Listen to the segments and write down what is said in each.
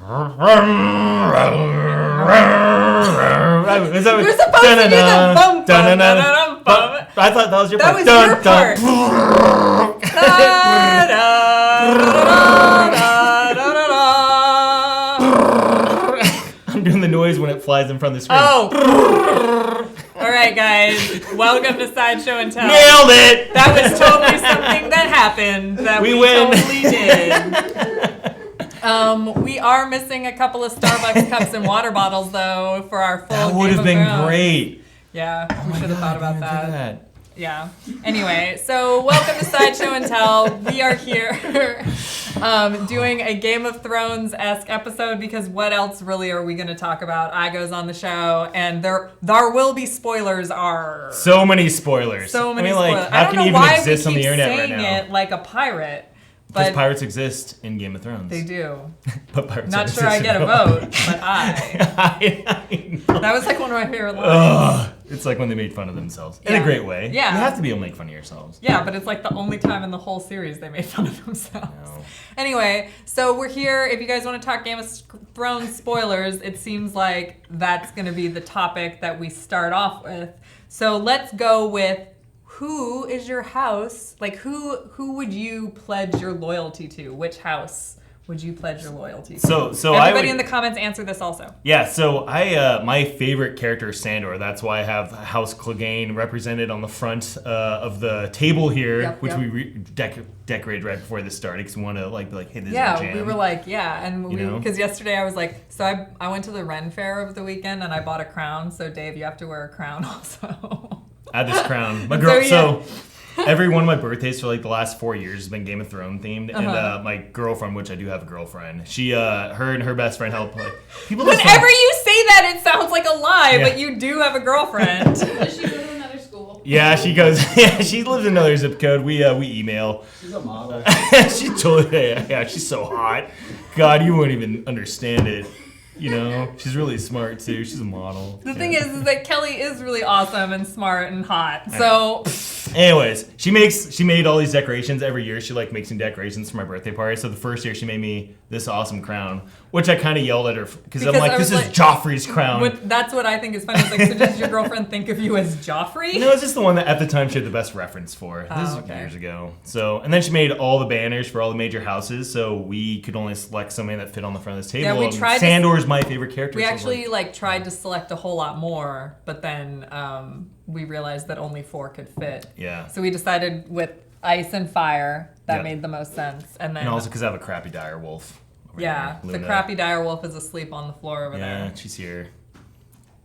You're supposed to do the bum bum. I thought that was your part. That was your part. I'm doing the noise when it flies in front of the screen. Oh. All right, guys. Welcome to Sideshow and Tell. Nailed it. That was totally something that happened. That we totally did. We are missing a couple of Starbucks cups and water bottles, though, for our full That would have been great. Yeah, we should have thought about that. Yeah. Anyway, so welcome to Sideshow and Tell. We are here doing a Game of Thrones-esque episode because what else really are we going to talk about? Igo's on the show, and there will be spoilers. So many spoilers. Spoilers. How can you even exist on the internet right now? I don't know why we keep saying it like a pirate. Because pirates exist in Game of Thrones. They do. But pirates Not sure I get a vote, but I that was like one of my favorite lines. It's like when they made fun of themselves. In a great way. Yeah. You have to be able to make fun of yourselves. Yeah, but it's like the only time in the whole series they made fun of themselves. No. Anyway, so we're here. If you guys want to talk Game of Thrones spoilers, it seems like that's going to be the topic that we start off with. So let's go with who is your house? Like, who would you pledge your loyalty to? Which house would you pledge your loyalty to? So everybody in the comments answer this also. Yeah, so my favorite character is Sandor. That's why I have House Clegane represented on the front of the table here, which we decorated right before this started because we want to be like, hey, this is our jam. Yeah, we were like, and because yesterday I was like, so I went to the Ren Fair of the weekend and I bought a crown. So Dave, you have to wear a crown also. I had this crown. My girl. So every one of my birthdays for like the last 4 years has been Game of Thrones themed, and my girlfriend, which I do have a girlfriend, she, her and her best friend help. Like, people. Whenever you say that, it sounds like a lie, but you do have a girlfriend. Does she go to another school? Yeah, she goes. Yeah, she lives in another zip code. We email. She's a model. She's totally. Yeah, she's so hot. God, you won't even understand it. You know, she's really smart too. She's a model. The thing is that Kelly is really awesome and smart and hot. So, anyways, she made all these decorations every year. She makes me decorations for my birthday party. So the first year she made me this awesome crown, which I kind of yelled at her because I'm like, this is Joffrey's crown. That's what I think is funny. It's like, so does your girlfriend think of you as Joffrey? No, it's just the one that at the time she had the best reference for. This is years ago. So, and then she made all the banners for all the major houses, so we could only select something that fit on the front of this table. Yeah, we tried. Sandor's my favorite character. We actually tried to select a whole lot more, but then we realized that only 4 could fit. Yeah. So we decided with ice and fire that made the most sense, and also because I have a crappy dire wolf. Yeah, the crappy dire wolf is asleep on the floor over there. Yeah, she's here.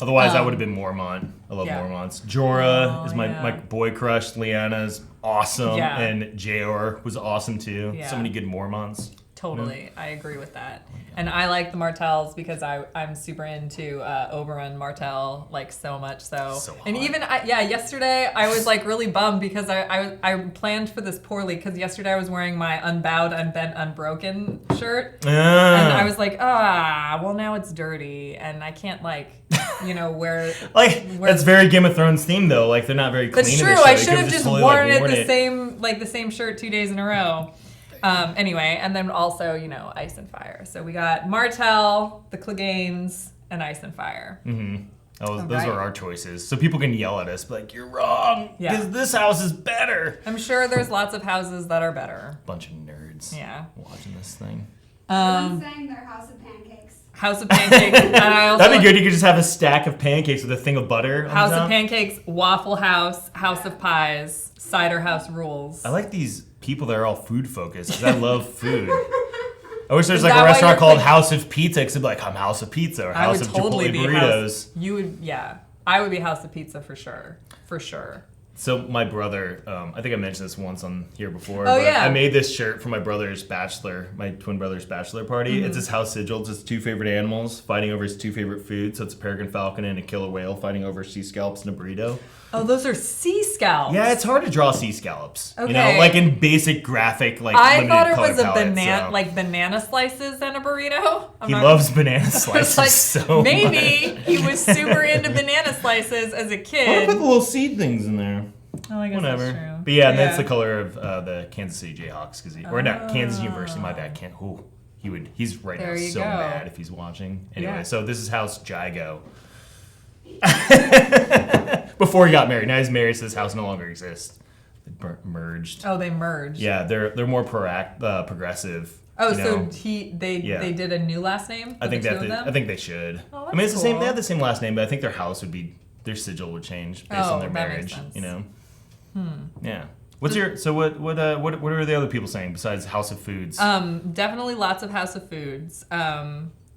Otherwise, that would have been Mormont. I love Mormonts. Jorah is my boy crush. Lyanna's awesome, and Jeor was awesome too. Yeah. So many good Mormonts. Totally, I agree with that. And I like the Martells because I'm super into Oberyn Martell so much. So hot. And even yesterday I was really bummed because I planned for this poorly because yesterday I was wearing my unbowed, unbent, unbroken shirt, and I was like, well now it's dirty and I can't wear that's very Game of Thrones themed though. They're not very clean. That's true. I should have just worn the same shirt 2 days in a row. Anyway, and then also, Ice and Fire. So we got Martell, the Cleganes, and Ice and Fire. Mm-hmm. Those are our choices. So people can yell at us, you're wrong. Yeah. This house is better. I'm sure there's lots of houses that are better. Bunch of nerds. Yeah. Watching this thing. I'm saying they're House of Pancakes. House of Pancakes. And that'd be good. You could just have a stack of pancakes with a thing of butter. House of Pancakes, Waffle House, House of Pies, Cider House Rules. I like these people that are all food focused because I love food. I wish there's a restaurant called House of Pizza because it'd be I'm House of Pizza or House of Chipotle burritos. I would be House of Pizza for sure. So my brother, I think I mentioned this once on here before. Oh, yeah. I made this shirt for my twin brother's bachelor party. Mm-hmm. It's his house sigil. It's his 2 favorite animals fighting over his 2 favorite foods. So it's a peregrine falcon and a killer whale fighting over sea scallops and a burrito. Oh, those are sea scallops. Yeah, it's hard to draw sea scallops. Okay. In basic graphic, I thought it was banana slices and a burrito. He loves banana slices so maybe much. He was super into banana slices as a kid. I put the little seed things in there. Oh, I guess whatever. That's true. But that's the color of the Kansas City Jayhawks, not Kansas University. My bad. He's right now so mad if he's watching. Anyway, so this is House Jago. Before he got married. Now he's married, so this house no longer exists. They merged. Oh, they merged. Yeah, they're more progressive. Oh, so they did a new last name for the two of them? I think they should. Oh, I mean, it's cool. the same. They have the same last name, but I think their house would be their sigil would change based on their marriage. Makes sense. You know. Yeah. What are the other people saying besides House of Foods? Definitely lots of House of Foods.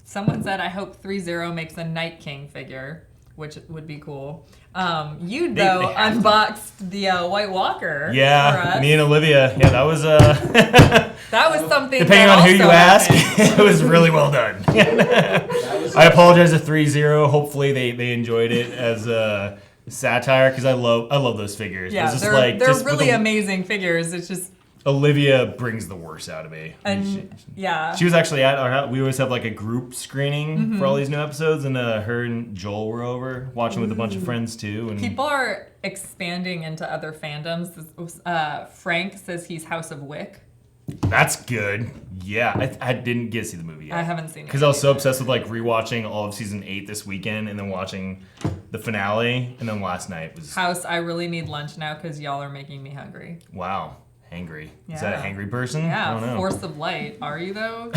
Someone said, I hope 3-0 makes a Night King figure, which would be cool. You unboxed the White Walker. Yeah, for us. me and Olivia. Yeah, that was that was something. Depending on who you ask, it was really well done. I apologize to 3-0. Hopefully they enjoyed it as a satire because I love those figures. Yeah, it's they're really amazing figures. It's just Olivia brings the worst out of me. And she was actually at our house. We always have like a group screening for all these new episodes, and her and Joel were over watching with a bunch of friends too. And people are expanding into other fandoms. Frank says he's House of Wick. That's good. Yeah, I didn't get to see the movie yet. I haven't seen it because I was so obsessed with like rewatching all of season 8 this weekend, and then watching the finale, and then last night was House. I really need lunch now because y'all are making me hungry. Wow. Hangry. Yeah. Is that a hangry person? Yeah, I don't know. Force of light. Are you though?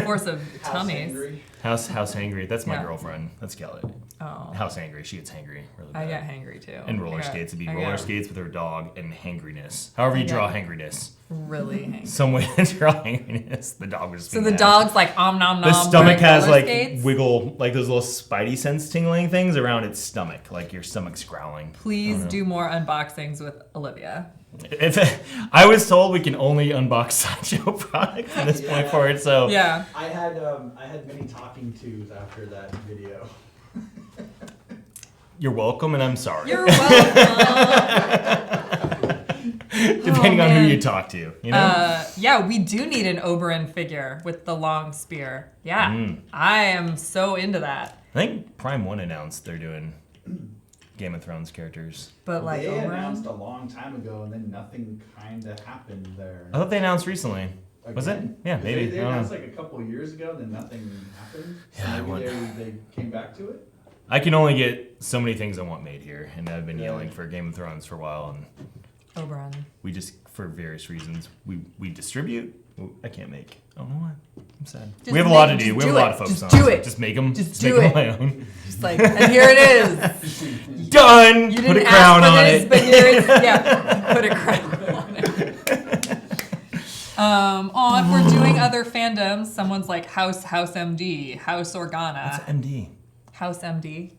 Force of tummies. House hangry. That's my girlfriend. That's Kelly. Oh. House hangry. She gets hangry really bad. I get hangry too. And roller skates. It'd be roller skates with her dog and hangriness. However you draw hangriness. Really hangry. Some way to draw hangriness. The dog was just so the dog's like nom nom nom. The stomach has like skates? wiggle, like those little spidey sense tingling things around its stomach. Like your stomach's growling. Please do more unboxings with Olivia. If I was told we can only unbox Sideshow products from this point forward, so yeah. I had many talking tos after that video. You're welcome, and I'm sorry. You're welcome. Depending on who you talk to, you know. Yeah, we do need an Oberyn figure with the long spear. Yeah, I am so into that. I think Prime One announced they're doing Game of Thrones characters. But like they announced a long time ago, and then nothing kind of happened there. I thought they announced recently. Again? Was it? Yeah, maybe. They announced like a couple of years ago, then nothing happened. So Yeah, maybe they came back to it. I can only get so many things I want made here, and I've been yelling for Game of Thrones for a while, and Oberyn. we just, for various reasons, we distribute. I can't make. I don't know why. I'm sad. Just we have a lot to make- do. We just have a do lot it. of focus Just on. do So it. just make them. Just make do them it. my own. Just like, and here it is. Done. You Put didn't a crown ask for on this, it. but here it's put a crown on it. If we're doing other fandoms, someone's like House MD, House Organa. What's MD? House MD.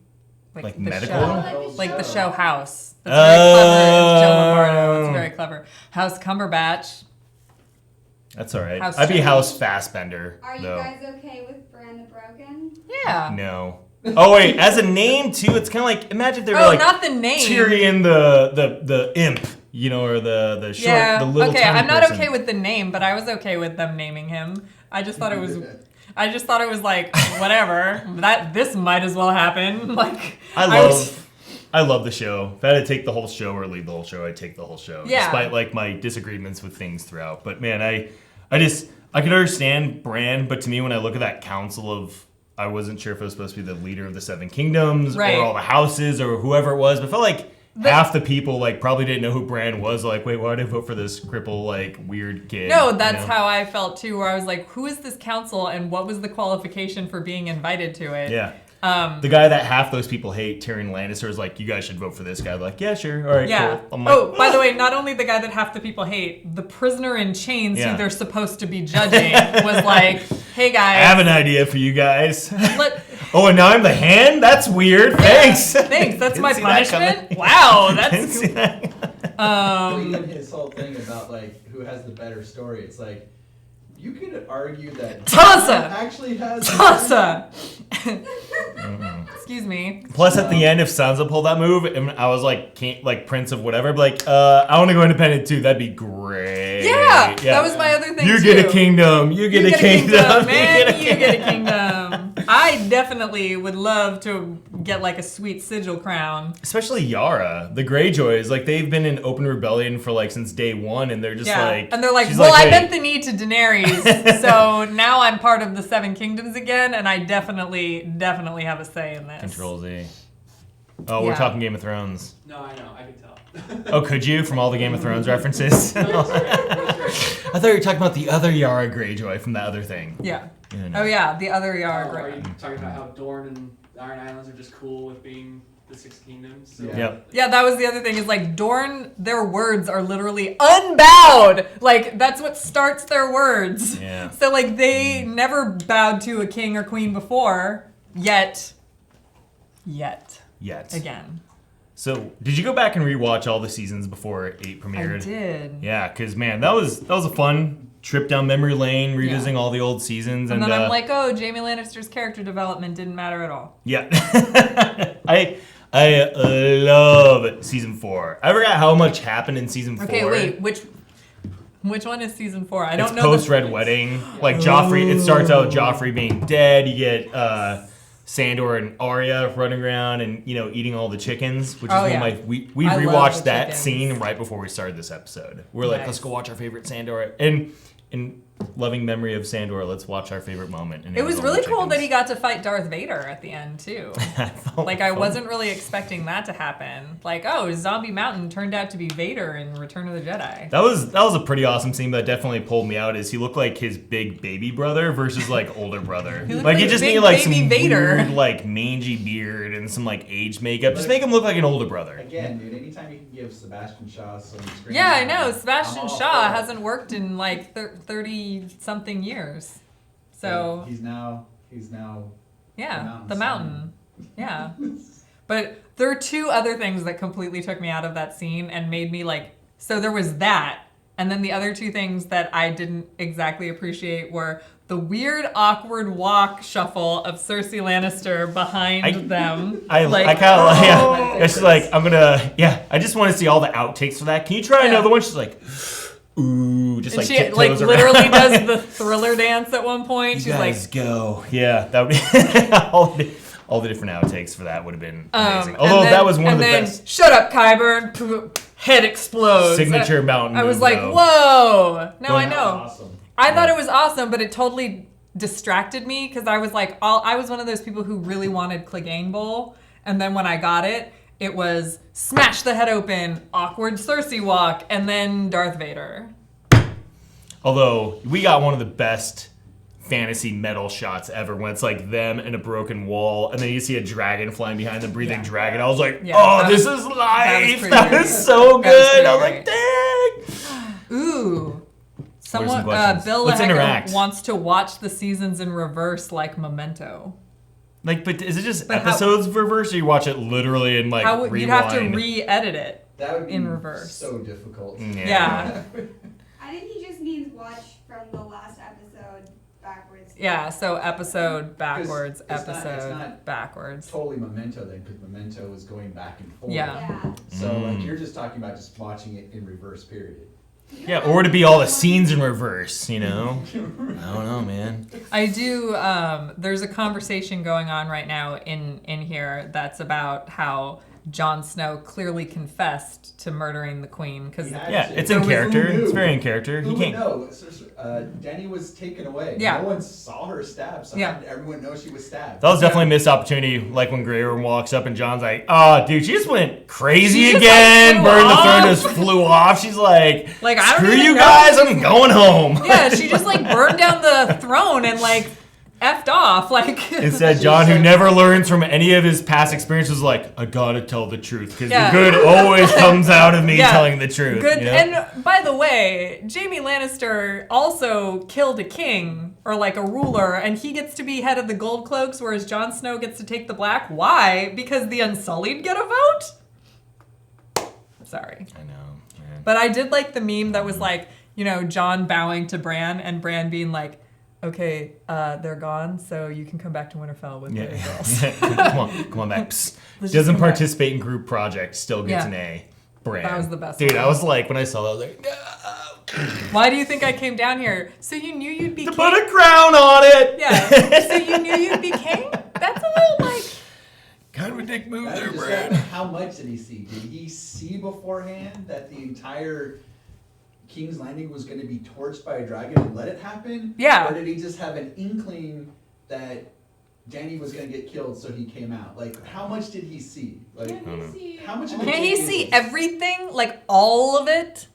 Like the medical? Show. Like the show House. That's very clever. It's Joe Lombardo. It's very clever. House Cumberbatch. That's all right. House I'd be Change. House Fassbender. Are you though. guys okay with Bran the Broken? Yeah. No. Oh wait, as a name too, it's kind of like imagine if they were like not the name. Tyrion the imp, you know, or the short, the little okay, tiny I'm not person. okay with the name, but I was okay with them naming him. I just thought it was like whatever. This might as well happen. Like I love the show. If I had to take the whole show or leave the whole show, I'd take the whole show. Yeah. Despite like my disagreements with things throughout. But man, I can understand Bran, but to me when I look at that council of I wasn't sure if it was supposed to be the leader of the Seven Kingdoms Right. or all the houses or whoever it was, but I felt like half the people like probably didn't know who Bran was. Like, wait, why did I vote for this cripple like weird kid? No, that's you know? how I felt too. Where I was like, who is this council, and what was the qualification for being invited to it? Yeah. The guy that half those people hate, Tyrion Lannister, is like, you guys should vote for this guy. Like, yeah, sure. All right, Yeah. cool. I'm like, By the way, not only the guy that half the people hate, the prisoner in chains Yeah. who they're supposed to be judging was like, hey guys. I have an idea for you guys. let- Oh, and now I'm the hand? That's weird. Thanks. Thanks. That's Didn't my see that punishment. coming. Wow, Didn't that's see that. Even his whole thing about like who has the better story, it's like you could argue that Sansa! Jon actually has Sansa. Excuse me. Plus, at the end, if Sansa pulled that move, and I was like, Prince of whatever, I'd be like, I want to go independent too. That'd be great. Yeah, that was my other thing You too. get a kingdom. You get a kingdom. Man, you get a kingdom. I I definitely would love to get like a sweet sigil crown. Especially Yara, the Greyjoys, like they've been in open rebellion for like since day one, and they're just like, and they're like, she's well, like, I "Hey." bent the knee to Daenerys, so now I'm part of the Seven Kingdoms again, and I definitely have a say in this. Control Z. Oh, we're talking Game of Thrones. No, I know. I can tell. Oh, could you from all the Game of Thrones references? I thought you were talking about the other Yara Greyjoy from that other thing. Yeah. You know. Oh yeah, the other Yara Are Grey. you talking about how Dorne and the Iron Islands are just cool with being the Six Kingdoms? So. Yep. Yeah, that was the other thing. Is like Dorne, their words are literally unbowed. Like that's what starts their words. Yeah. So like they never bowed to a king or queen before, yet. Again. So, did you go back and rewatch all the seasons before 8 premiered? I did. Yeah, because man, that was a fun trip down memory lane, revisiting all the old seasons, And then I'm like, oh, Jaime Lannister's character development didn't matter at all. yeah, I love season 4. I forgot how much happened in season 4. Okay, wait, which one is season 4? I don't It's know. post Red Wedding. Like Joffrey, it starts out with Joffrey being dead. You get Sandor and Arya running around and eating all the chickens, which is one of my we I love rewatched the that chickens. scene right before we started this episode. We're like, Nice. let's go watch our favorite Sandor, and in loving memory of Sandor, let's watch our favorite moment. And It was all the really cool that chickens. he got to fight Darth Vader at the end too. Like I wasn't really expecting that to happen. Like, oh, Zombie Mountain turned out to be Vader in Return of the Jedi. That was a pretty awesome scene, but definitely pulled me out. Is he looked like his big baby brother versus like older brother? He looked Like like he just big needed like baby some Vader. weird like mangy beard and some like age makeup. Just make him look like an older brother. Again, dude, anytime you can give Sebastian Shaw some screen Yeah, I time, know. I'm Sebastian all Shaw for it. hasn't worked in like 30-something years. So, he's now yeah, the the mountain mountain. Yeah. But there are two other things that completely took me out of that scene and made me like, so there was that. And then the other two things that I didn't exactly appreciate were the weird, awkward walk shuffle of Cersei Lannister behind them. I kind of like, yeah. She's like, I just want to see all the outtakes for that. Can you try another one? She's like, ooh, just And like she tiptoes literally around. does the Thriller dance at one point. You She's guys like, go. Yeah, that would be all the different outtakes for that would have been amazing. and Although then- that was one of the and then, best shut up, Qyburn. Head explodes. signature mountain. I was move, like, though. whoa. No, I Going- know. Awesome. I thought it was awesome, but it totally distracted me because I was like, I was one of those people who really wanted Clegane Bowl, and then when I got it, it was smash the head open, awkward Cersei walk, and then Darth Vader. Although we got one of the best fantasy metal shots ever when it's like them and a broken wall, and then you see a dragon flying behind the breathing dragon. I was like, Yeah, oh, that this was- is that was life. pretty That great. is so That was good. I was pretty like, dang. Ooh. some Someone, questions? Bill Let's Lehecker interact. wants to watch the seasons in reverse like Memento. Like, but is it just But how- episodes reverse, or you watch it literally in like How rewind? you'd have to re-edit it. That would be In reverse. so difficult. Yeah. I think he just means watch from the last episode backwards. Yeah, so episode backwards, it's not- episode it's not backwards. Totally Memento then, because Memento was going back and forth. Yeah. Yeah. So like you're just talking about just watching it in reverse period. Yeah, or to be all the scenes in reverse, I don't know, man. I do. There's a conversation going on right now in here that's about how Jon Snow clearly confessed to murdering the queen because Yeah, it's in Who character. knew? It's very in character. Who He would can't. know? Dany was taken away. Yeah. No one saw her stabbed, so Yeah. how did everyone know she was stabbed? That was definitely a missed opportunity. Like when Grey Worm walks up and John's like, "Oh, dude, she just went crazy She just, again. like, flew Burned the throne, off." just flew off." She's like, Like, I don't screw even you know. guys, I'm going home." yeah, she just like burned down the throne and like effed off. Like Instead, John, who never learns from any of his past experiences, is like, "I gotta tell the truth because Yeah. the good always comes out of me Yeah. telling the truth." Good. you know? And by the way, Jaime Lannister also killed a king or like a ruler, and he gets to be head of the Gold Cloaks, whereas Jon Snow gets to take the Black. Why? Because the Unsullied get a vote? Sorry. I know. Man. But I did like the meme that was like, Jon bowing to Bran and Bran being like, okay, they're gone, so you can come back to Winterfell with the girls. come on back. Psst. Let's just Doesn't come back. participate in group projects, still gets Yeah. an A. Bran. That was the best Dude, one. I was like, when I saw that, I was like, "No." Why do you think I came down here? So you knew you'd be To king? put a crown on it. Yeah. So you knew you'd be king? much did he see? Did he see beforehand that the entire King's Landing was going to be torched by a dragon and let it happen? Yeah. Or did he just have an inkling that Dany was going to get killed, so he came out? Like, how much did he see? Like, how much? Of Can't he see everything? Like all of it?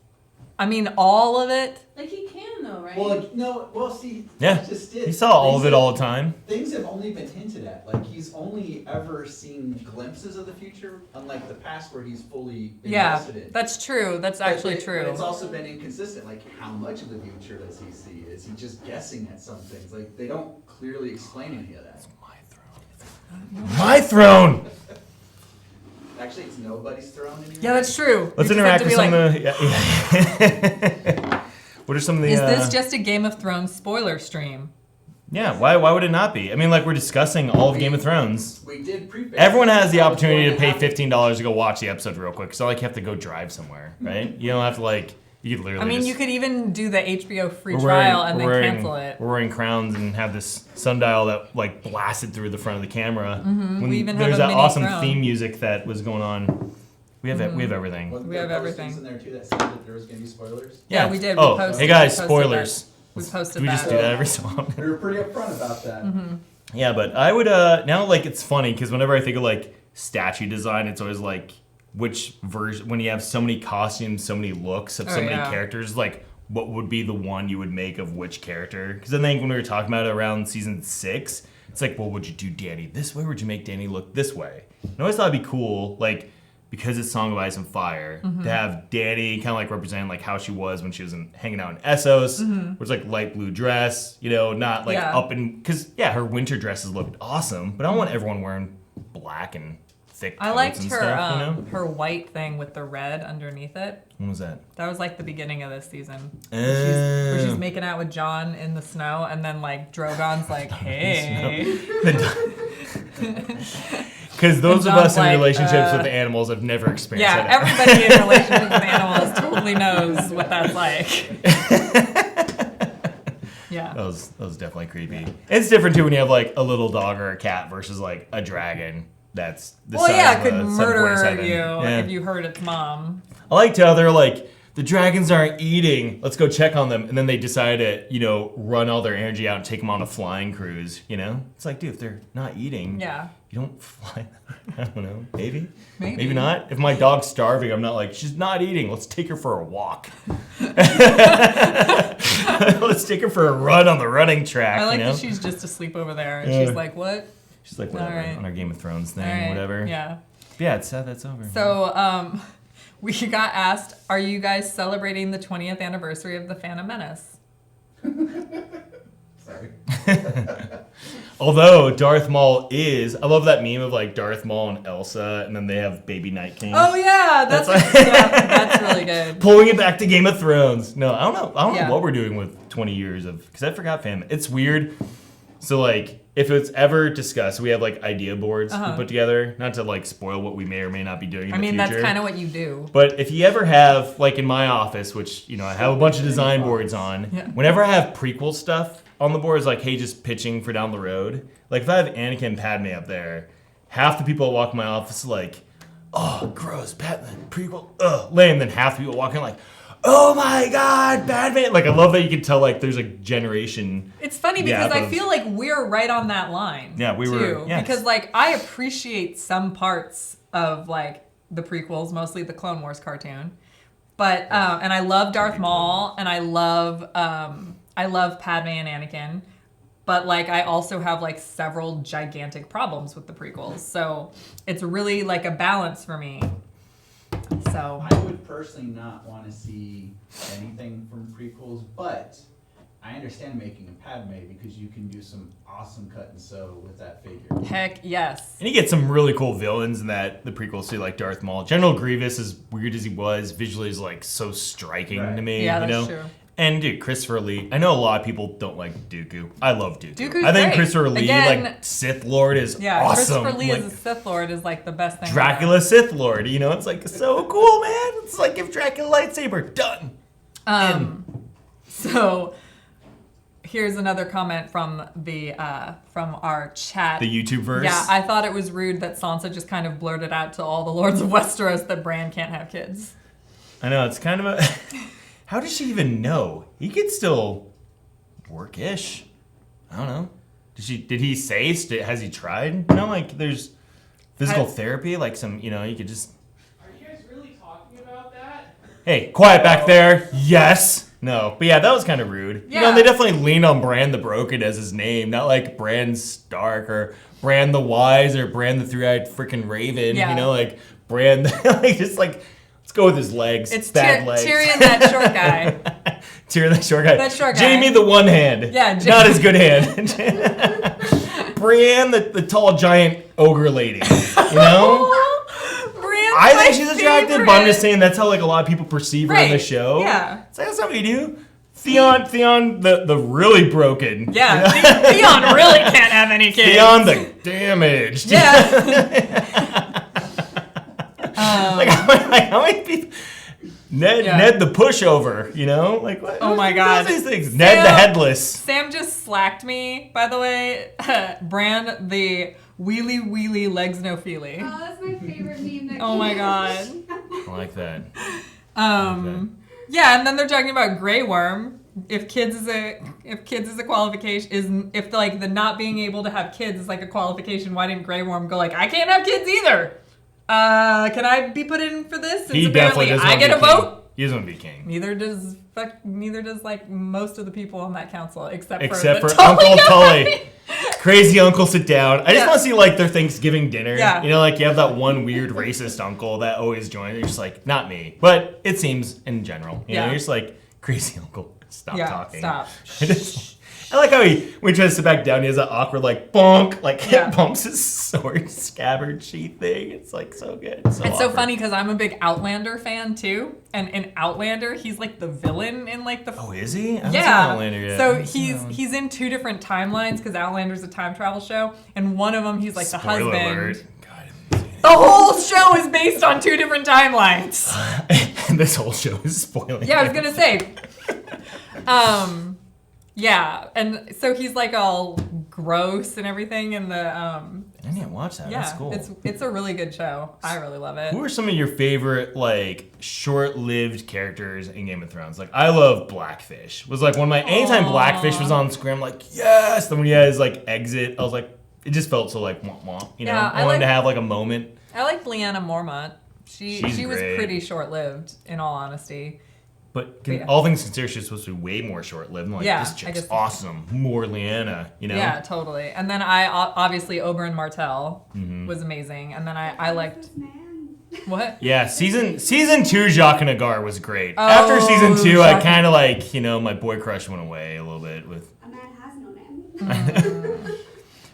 I mean, all of it. Like he can though, right? Well, like, no. Well, see, Yeah. that's just it. He saw all of it all the time. Things have only been hinted at. Like, he's only ever seen glimpses of the future, unlike the past where he's fully invested in. That's true. That's actually true. But it's also been inconsistent. Like, how much of the future does he see? Is he just guessing at some things? Like, they don't clearly explain any of that. My throne! Actually, it's nobody's throne anymore. Yeah, that's true. Let's You just interact have with to some be of the... Yeah. What are some of the... Is this just a Game of Thrones spoiler stream? Yeah, why would it not be? I mean, like, we're discussing all of Game of Thrones. We did preface. Everyone has the that opportunity to before pay it happened. $15 to go watch the episode real quick. It's not like you have to go drive somewhere, right? You don't have to, like... You could literally I mean, just, you could even do the HBO free we're trial wearing- and we're then wearing- cancel it. We're wearing crowns and have this sundial that, like, blasted through the front of the camera. When We even have there's a that mini awesome throne. theme music that was going on. We have we have everything. Wasn't We there have postings everything. in there too that said that there was going to be spoilers? Yeah, we did. We Oh, posted- hey guys, we posted spoilers. that. We posted Do we just that. do that every so often? We were pretty upfront about that. Yeah, but I would now like it's funny because whenever I think of like statue design, it's always like which version when you have so many costumes, so many looks of so many yeah. characters, like what would be the one you would make of which character? Because I think when we were talking about it around season 6, it's like, well, would you do Dany this way? Would you make Dany look this way? And I always thought it'd be cool, like because it's Song of Ice and Fire, to have Dany kind of like representing like how she was when she was hanging out in Essos, which was like light blue dress, you know, not like Yeah. up in because her winter dresses looked awesome, but I don't want everyone wearing black and thick coats I liked and her stuff, you know? her white thing with the red underneath it. What was that? That was like the beginning of this season. Where she's making out with Jon in the snow, and then like Drogon's like, "Hey." Because those And of us John's in like, relationships with animals have never experienced Yeah, that. everybody in relationships with animals totally knows what that's like. Yeah. That was definitely creepy. It's different too when you have like a little dog or a cat versus like a dragon. That's the Well, size yeah, of it could a murder 747. you Yeah. if you hurt its mom. I liked how they're like, the dragons aren't eating. Let's go check on them. And then they decide to, you know, run all their energy out and take them on a flying cruise, you know? It's like, dude, if they're not eating, Yeah. you don't fly. I don't know. Maybe? Maybe. Maybe not. If my dog's starving, I'm not like, she's not eating. Let's take her for a walk. Let's take her for a run on the running track, I like you know? that she's just asleep over there, and Yeah. she's like, "What?" She's like, whatever, Alright. on our Game of Thrones thing, All right. whatever. Yeah. Yeah, it's sad that's over. So, we got asked, "Are you guys celebrating the 20th anniversary of the Phantom Menace?" Sorry. Although Darth Maul is, I love that meme of like Darth Maul and Elsa, and then they have Baby Night King. Oh yeah, that's That's yeah, that's really good. Pulling it back to Game of Thrones. No, I don't know. I don't Yeah. know what we're doing with 20 years of, because I forgot Phantom. It's weird. So like, if it's ever discussed, we have like idea boards we put together. Not to like spoil what we may or may not be doing in I the mean, future. that's kind of what you do. But if you ever have, like in my office, which, you know, I have a bunch of design boards on, Yeah. whenever I have prequel stuff on the board, it's like, hey, just pitching for down the road. Like if I have Anakin and Padme up there, half the people that walk in my office are like, oh, gross, Padme, prequel, ugh, lame. Then half the people walk in like, oh my God, Padme. Like I love that you can tell like there's a generation. It's funny Yeah, because I but- feel like we're right on that line. Yeah, we were- too. yes. Because like I appreciate some parts of like the prequels, mostly the Clone Wars cartoon, but and I love Darth Maul and I love Padme and Anakin, but like I also have like several gigantic problems with the prequels. So it's really like a balance for me. So I would personally not want to see anything from prequels, but I understand making a Padme because you can do some awesome cut and sew with that figure. heck yes. And you get some really cool villains in that the prequels too, like Darth Maul. General Grievous, as weird as he was, visually is like so striking Right. to me. Yeah, you that's know? true. And dude, Christopher Lee. I know a lot of people don't like Dooku. I love Dooku. Dooku's I think great. Christopher Lee, Again, like Sith Lord, is Yeah, awesome. Christopher Lee like, as a Sith Lord is like the best thing. Dracula Sith Lord. You know, it's like so cool, man. It's like give Dracula a lightsaber. Done. So Here's another comment from our chat. The YouTube verse. Yeah, I thought it was rude that Sansa just kind of blurted out to all the lords of Westeros that Bran can't have kids. I know, it's kind of a... How does she even know? He could still work-ish. I don't know. Did he say? Has he tried? Like there's physical therapy, like some, you could just... Are you guys really talking about that? Hey, quiet back there. Yes. No. But yeah, that was kind of rude. Yeah. They definitely leaned on Bran the Broken as his name, not like Bran Stark or Bran the Wise or Bran the Three-Eyed freaking Raven. Yeah. Like Bran, just like, let's go with his legs. It's bad legs. Tyrion, that short guy. Tyrion, that short guy. That short guy. Jaime, the one hand. Yeah, not his good hand. Bran, the tall giant ogre lady. I think she's attractive, but I'm just saying that's how like a lot of people perceive her in the show. Yeah. So that's what we do. Theon, the really broken. Yeah, Theon really can't have any kids. Theon the damaged. Yeah. How many people? Ned the pushover, Like what? Oh my God. These things. Ned the headless. Sam just slacked me, by the way. Bran the wheelie legs no feely. Oh, that's my favorite meme. That Oh my God. I like that. Yeah, and then they're talking about Grey Worm. If kids is a qualification, if like the not being able to have kids is like a qualification, why didn't Grey Worm go like, I can't have kids either? Can I be put in for this? Since He definitely doesn't. I get a vote. He doesn't want to be king. Neither does like most of the people on that council, except for the Uncle Tully Tully. guy. Crazy uncle sit down. I just want to see like their Thanksgiving dinner. Yeah. Like you have that one weird racist uncle that always joins. You're just like, not me. But it seems in general. You're just like, crazy uncle, stop talking. Stop. I like how when he tries to sit back down, he has that awkward like bonk, like it bumps his sword scabbard sheath thing. It's like so good. It's so funny because I'm a big Outlander fan too, and in Outlander he's like the villain in like the. Oh, is he? I haven't Yeah. seen Outlander yet. So he's in two different timelines because Outlander's a time travel show, and one of them he's like Spoiler the husband. alert. God, I haven't seen it. The whole show is based on two different timelines. This whole show is spoiling. Yeah, I was gonna say. Yeah, and so he's like all gross and everything in the I didn't watch that. yeah, That's cool. it's a really good show. I really love it. Who are some of your favorite like short-lived characters in Game of Thrones? Like I love Blackfish. Was like one of my anytime Blackfish was on screen, I'm like yes. Then when he had his like exit, I was like it just felt so like womp womp. Yeah, I wanted to have like a moment. I like Lyanna Mormont. She was great. pretty short-lived, in all honesty. But all things considered, she's supposed to be way more short-lived. Like, Yeah, this I chick's guess- awesome. More Lyanna, Yeah, totally. And then I obviously Oberyn Martell was amazing. And then I liked This man. what? Yeah, season 2, Jacques and Agar was great. After season 2, I Jacques- kind of like, my boy crush went away a little bit with... A man has no name.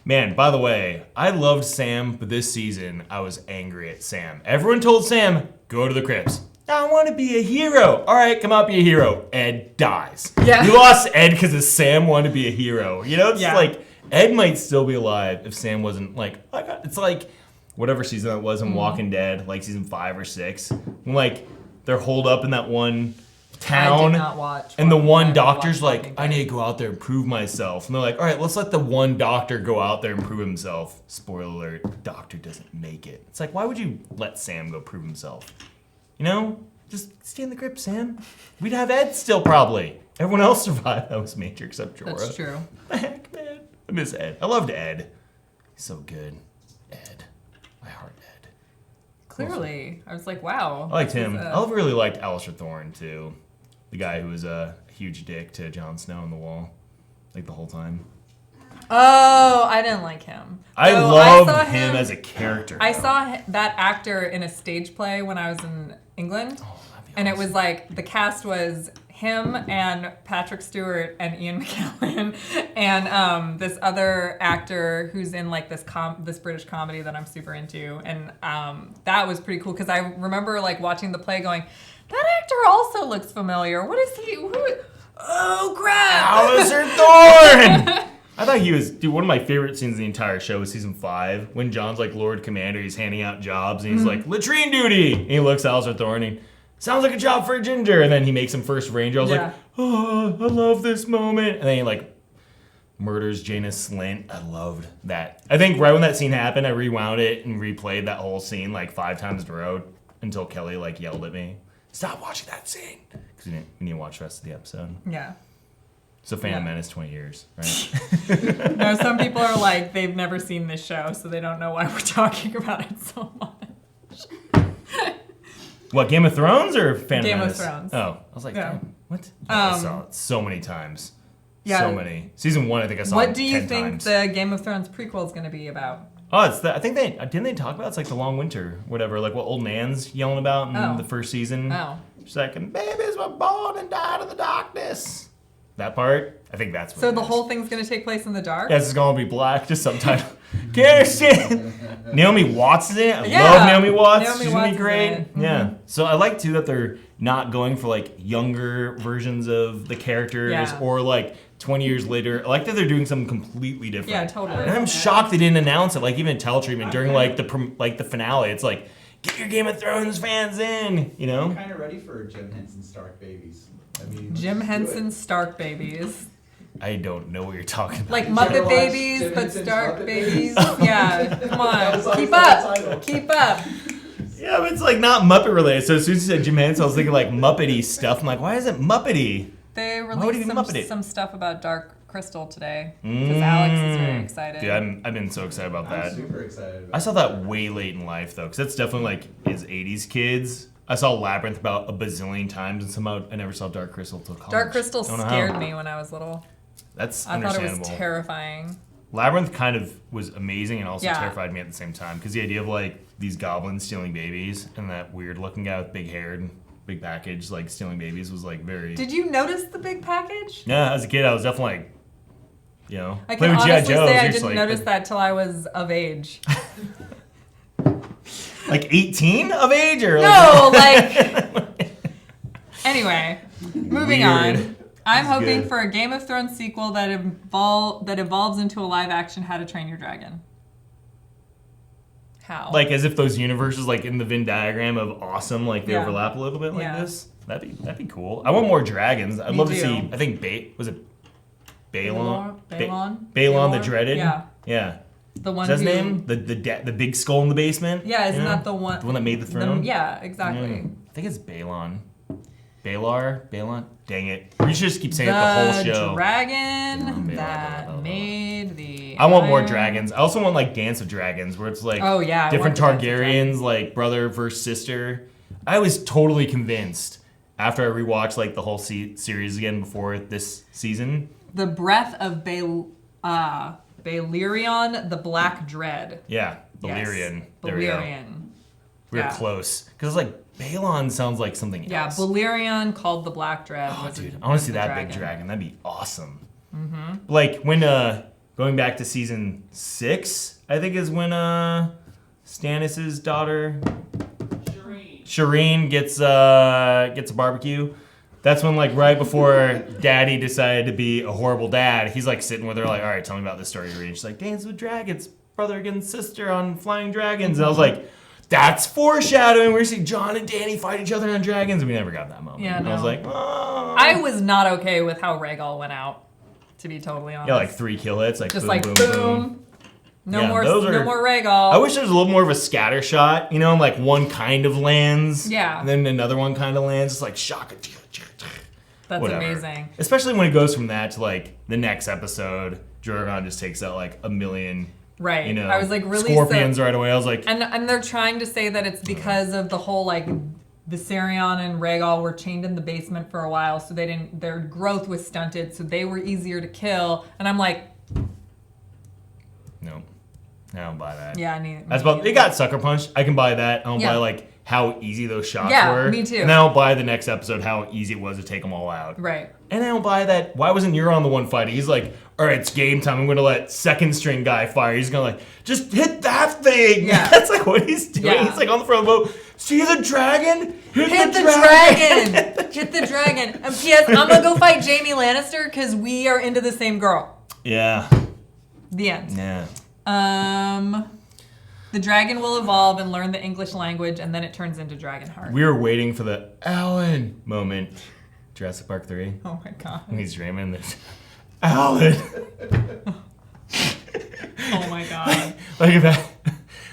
Man, by the way, I loved Sam, but this season, I was angry at Sam. Everyone told Sam, go to the crypts. I want to be a hero. All right, come out, be a hero. Ed dies. Yeah. We lost Ed because Sam wanted to be a hero. It's Yeah. like, Ed might still be alive if Sam wasn't like, it's like whatever season that was in Walking Dead, like season 5 or 6. When like they're holed up in that one town. I did not watch. And the one I doctor's watched like, Walking I Dead. need to go out there and prove myself. And they're like, all right, let's let the one doctor go out there and prove himself. Spoiler alert, the doctor doesn't make it. It's like, why would you let Sam go prove himself? Just stay in the crypt, Sam. We'd have Ed still probably. Everyone else survived. That was major except Jorah. That's true. What the heck, man? I miss Ed. I loved Ed. He's so good. Ed. My heart, Ed. Clearly, I was like, wow. I liked this him. is, I really liked Alistair Thorne, too. The guy who was a huge dick to Jon Snow on the wall. Like, the whole time. Oh, I didn't like him. I So loved saw him as a character. I though. saw that actor in a stage play when I was in England. Oh, that'd be And it awesome. was like, the cast was him and Patrick Stewart and Ian McKellen and this other actor who's in like this British comedy that I'm super into. And that was pretty cool because I remember like watching the play going, that actor also looks familiar. What is he? Oh, crap. Alistair Thorne! I thought he was, one of my favorite scenes in the entire show was season 5 when John's like Lord Commander, he's handing out jobs and he's like, latrine duty! And he looks at Alistair Thorne and sounds like a job for a ginger. And then he makes him first ranger. I was Yeah. like, oh, I love this moment. And then he like murders Jaina Slint. I loved that. I think right when that scene happened, I rewound it and replayed that whole scene like 5 times in a row until Kelly like yelled at me, "Stop watching that scene," because we need to watch the rest of the episode. Yeah. So fan of Menace 20 years, right? No, some people are like, they've never seen this show, so they don't know why we're talking about it so much. What, Game of Thrones or fan Game of of Menace? Thrones. Oh, I was like, Yeah. damn, what? I saw it so many times. Yeah. So many. Season 1, I think I saw What it do you 10 think times. the Game of Thrones prequel is going to be about? Oh, it's I think didn't they talk about it's like the long winter, whatever, like what old Nan's yelling about in the first season. Oh. She's like, and babies were born and died in the darkness. That part, I think that's what So it the is. whole thing's going to take place in the dark? Yes, it's gonna be black, just subtitle. Kirsten! Naomi Watts is in it. I Yeah. love Naomi Watts. Naomi She's Watts gonna is be great. in it. Yeah. So I like too that they're not going for like younger versions of the characters Yeah. or like 20 years later. I like that they're doing something completely different. Yeah, totally. And I'm shocked they didn't announce it, like even Teletreatment during like the finale. It's like, get your Game of Thrones fans in, you know? I'm kind of ready for Jim Henson Stark babies. I mean, Jim let's do Henson it. Stark babies. I don't know what you're talking about. Like Did you ever Muppet watch Babies, Jim but Henson's Stark Muppet Babies. Babies? Yeah, come That was on. always Keep the up. title. Keep up. Yeah, but it's like not Muppet related. So as soon as you said Jim Henson, I was thinking like Muppety stuff. I'm like, why is it Muppety? They would he released be Muppety? some stuff about Dark Crystal today because Alex is very excited. Dude, I've been so excited about that. I'm super excited about I saw that way late in life though, because that's definitely like his 80s kids. I saw Labyrinth about a bazillion times, and somehow I never saw Dark Crystal till college. Dark Crystal Don't know scared how. me when I was little. That's I thought it understandable. was terrifying. Labyrinth kind of was amazing and also Yeah. terrified me at the same time, because the idea of like these goblins stealing babies and that weird looking guy with big hair and big package like stealing babies was like very. Did you notice the big package? Yeah, as a kid, I was definitely like, you know, I play can with G.I. honestly Joes. say I you're just didn't like, notice that till I was of age. Like 18 of age or No, like. Anyway, moving Weird. on. I'm That's hoping good. for a Game of Thrones sequel that evolves into a live action How to Train Your Dragon. How? Like as if those universes, like in the Venn diagram of awesome, like they Yeah. overlap a little bit like Yeah. this. That'd be cool. I want more dragons. I'd Me love to too. see. I think was it Balon? Balon? Balon the Dreaded. Yeah. Yeah. The one Is that his who- name? The big skull in the basement. Yeah, isn't You know? that the one? The one that made the throne. Yeah, exactly. I think it's Balon. Balon. Dang it. We should just keep saying it the whole show. Dragon Balon, that Balon. made the. I want more Iron- dragons. I also want like Dance of Dragons, where it's like Oh, yeah, I different want the Dance of Targaryens, like brother versus sister. I was totally convinced after I rewatched like the whole series again before this season. The breath of Balerion, the Black Dread. Yeah, Yes. Balerion. There we go. Balerion. We were Yeah. close because like Balon sounds like something Yeah, else. Balerion called the Black Dread. Oh, was dude, the- I want was to see the that big dragon. That'd be awesome. Mm-hmm. Like when going back to season 6, I think is when Stannis' daughter Shireen gets a barbecue. That's when like right before Daddy decided to be a horrible dad, he's like sitting with her like, all right, tell me about this story you're reading. She's like, Dance with Dragons, brother against sister on flying dragons. And I was like, that's foreshadowing. We're gonna see Jon and Dany fight each other on dragons, and we never got that moment. Yeah, And I was no. like, oh. I was not okay with how Rhaegal went out, to be totally honest. Yeah, like 3 kill hits, like just boom, like boom, boom. boom. No Yeah, more those no are- more Rhaegal. I wish there was a little more of a scatter shot, you know, like one kind of lands. Yeah. And then another one kind of lands. It's like shock. That's Whatever. amazing. Especially when it goes from that to like the next episode, Drogon just takes out like a million, Right. you know, I was like really scorpions right away. I was like, And they're trying to say that it's because of the whole like Viserion and Rhaegal were chained in the basement for a while, so their growth was stunted, so they were easier to kill. And I'm like, no, I don't buy that. yeah, I need. That's about. They got sucker punched. I can buy that. I don't Yeah. buy like how easy those shots Yeah, were. me too. And I don't buy the next episode how easy it was to take them all out. Right. And I don't buy that. Why wasn't Euron the one fighting? He's like, all right, it's game time. I'm going to let second string guy fire. He's going to like, just hit that thing. Yeah. That's like what he's doing. Yeah. He's like on the front of the boat. See the dragon? Hit the dragon! Hit the dragon! And P.S. I'm gonna go fight Jaime Lannister because we are into the same girl. Yeah. The end. Yeah. The dragon will evolve and learn the English language, and then it turns into Dragonheart. We were waiting for the Alan moment. Jurassic Park 3. Oh my god. When he's dreaming. There's Alan. Oh my god. Like that,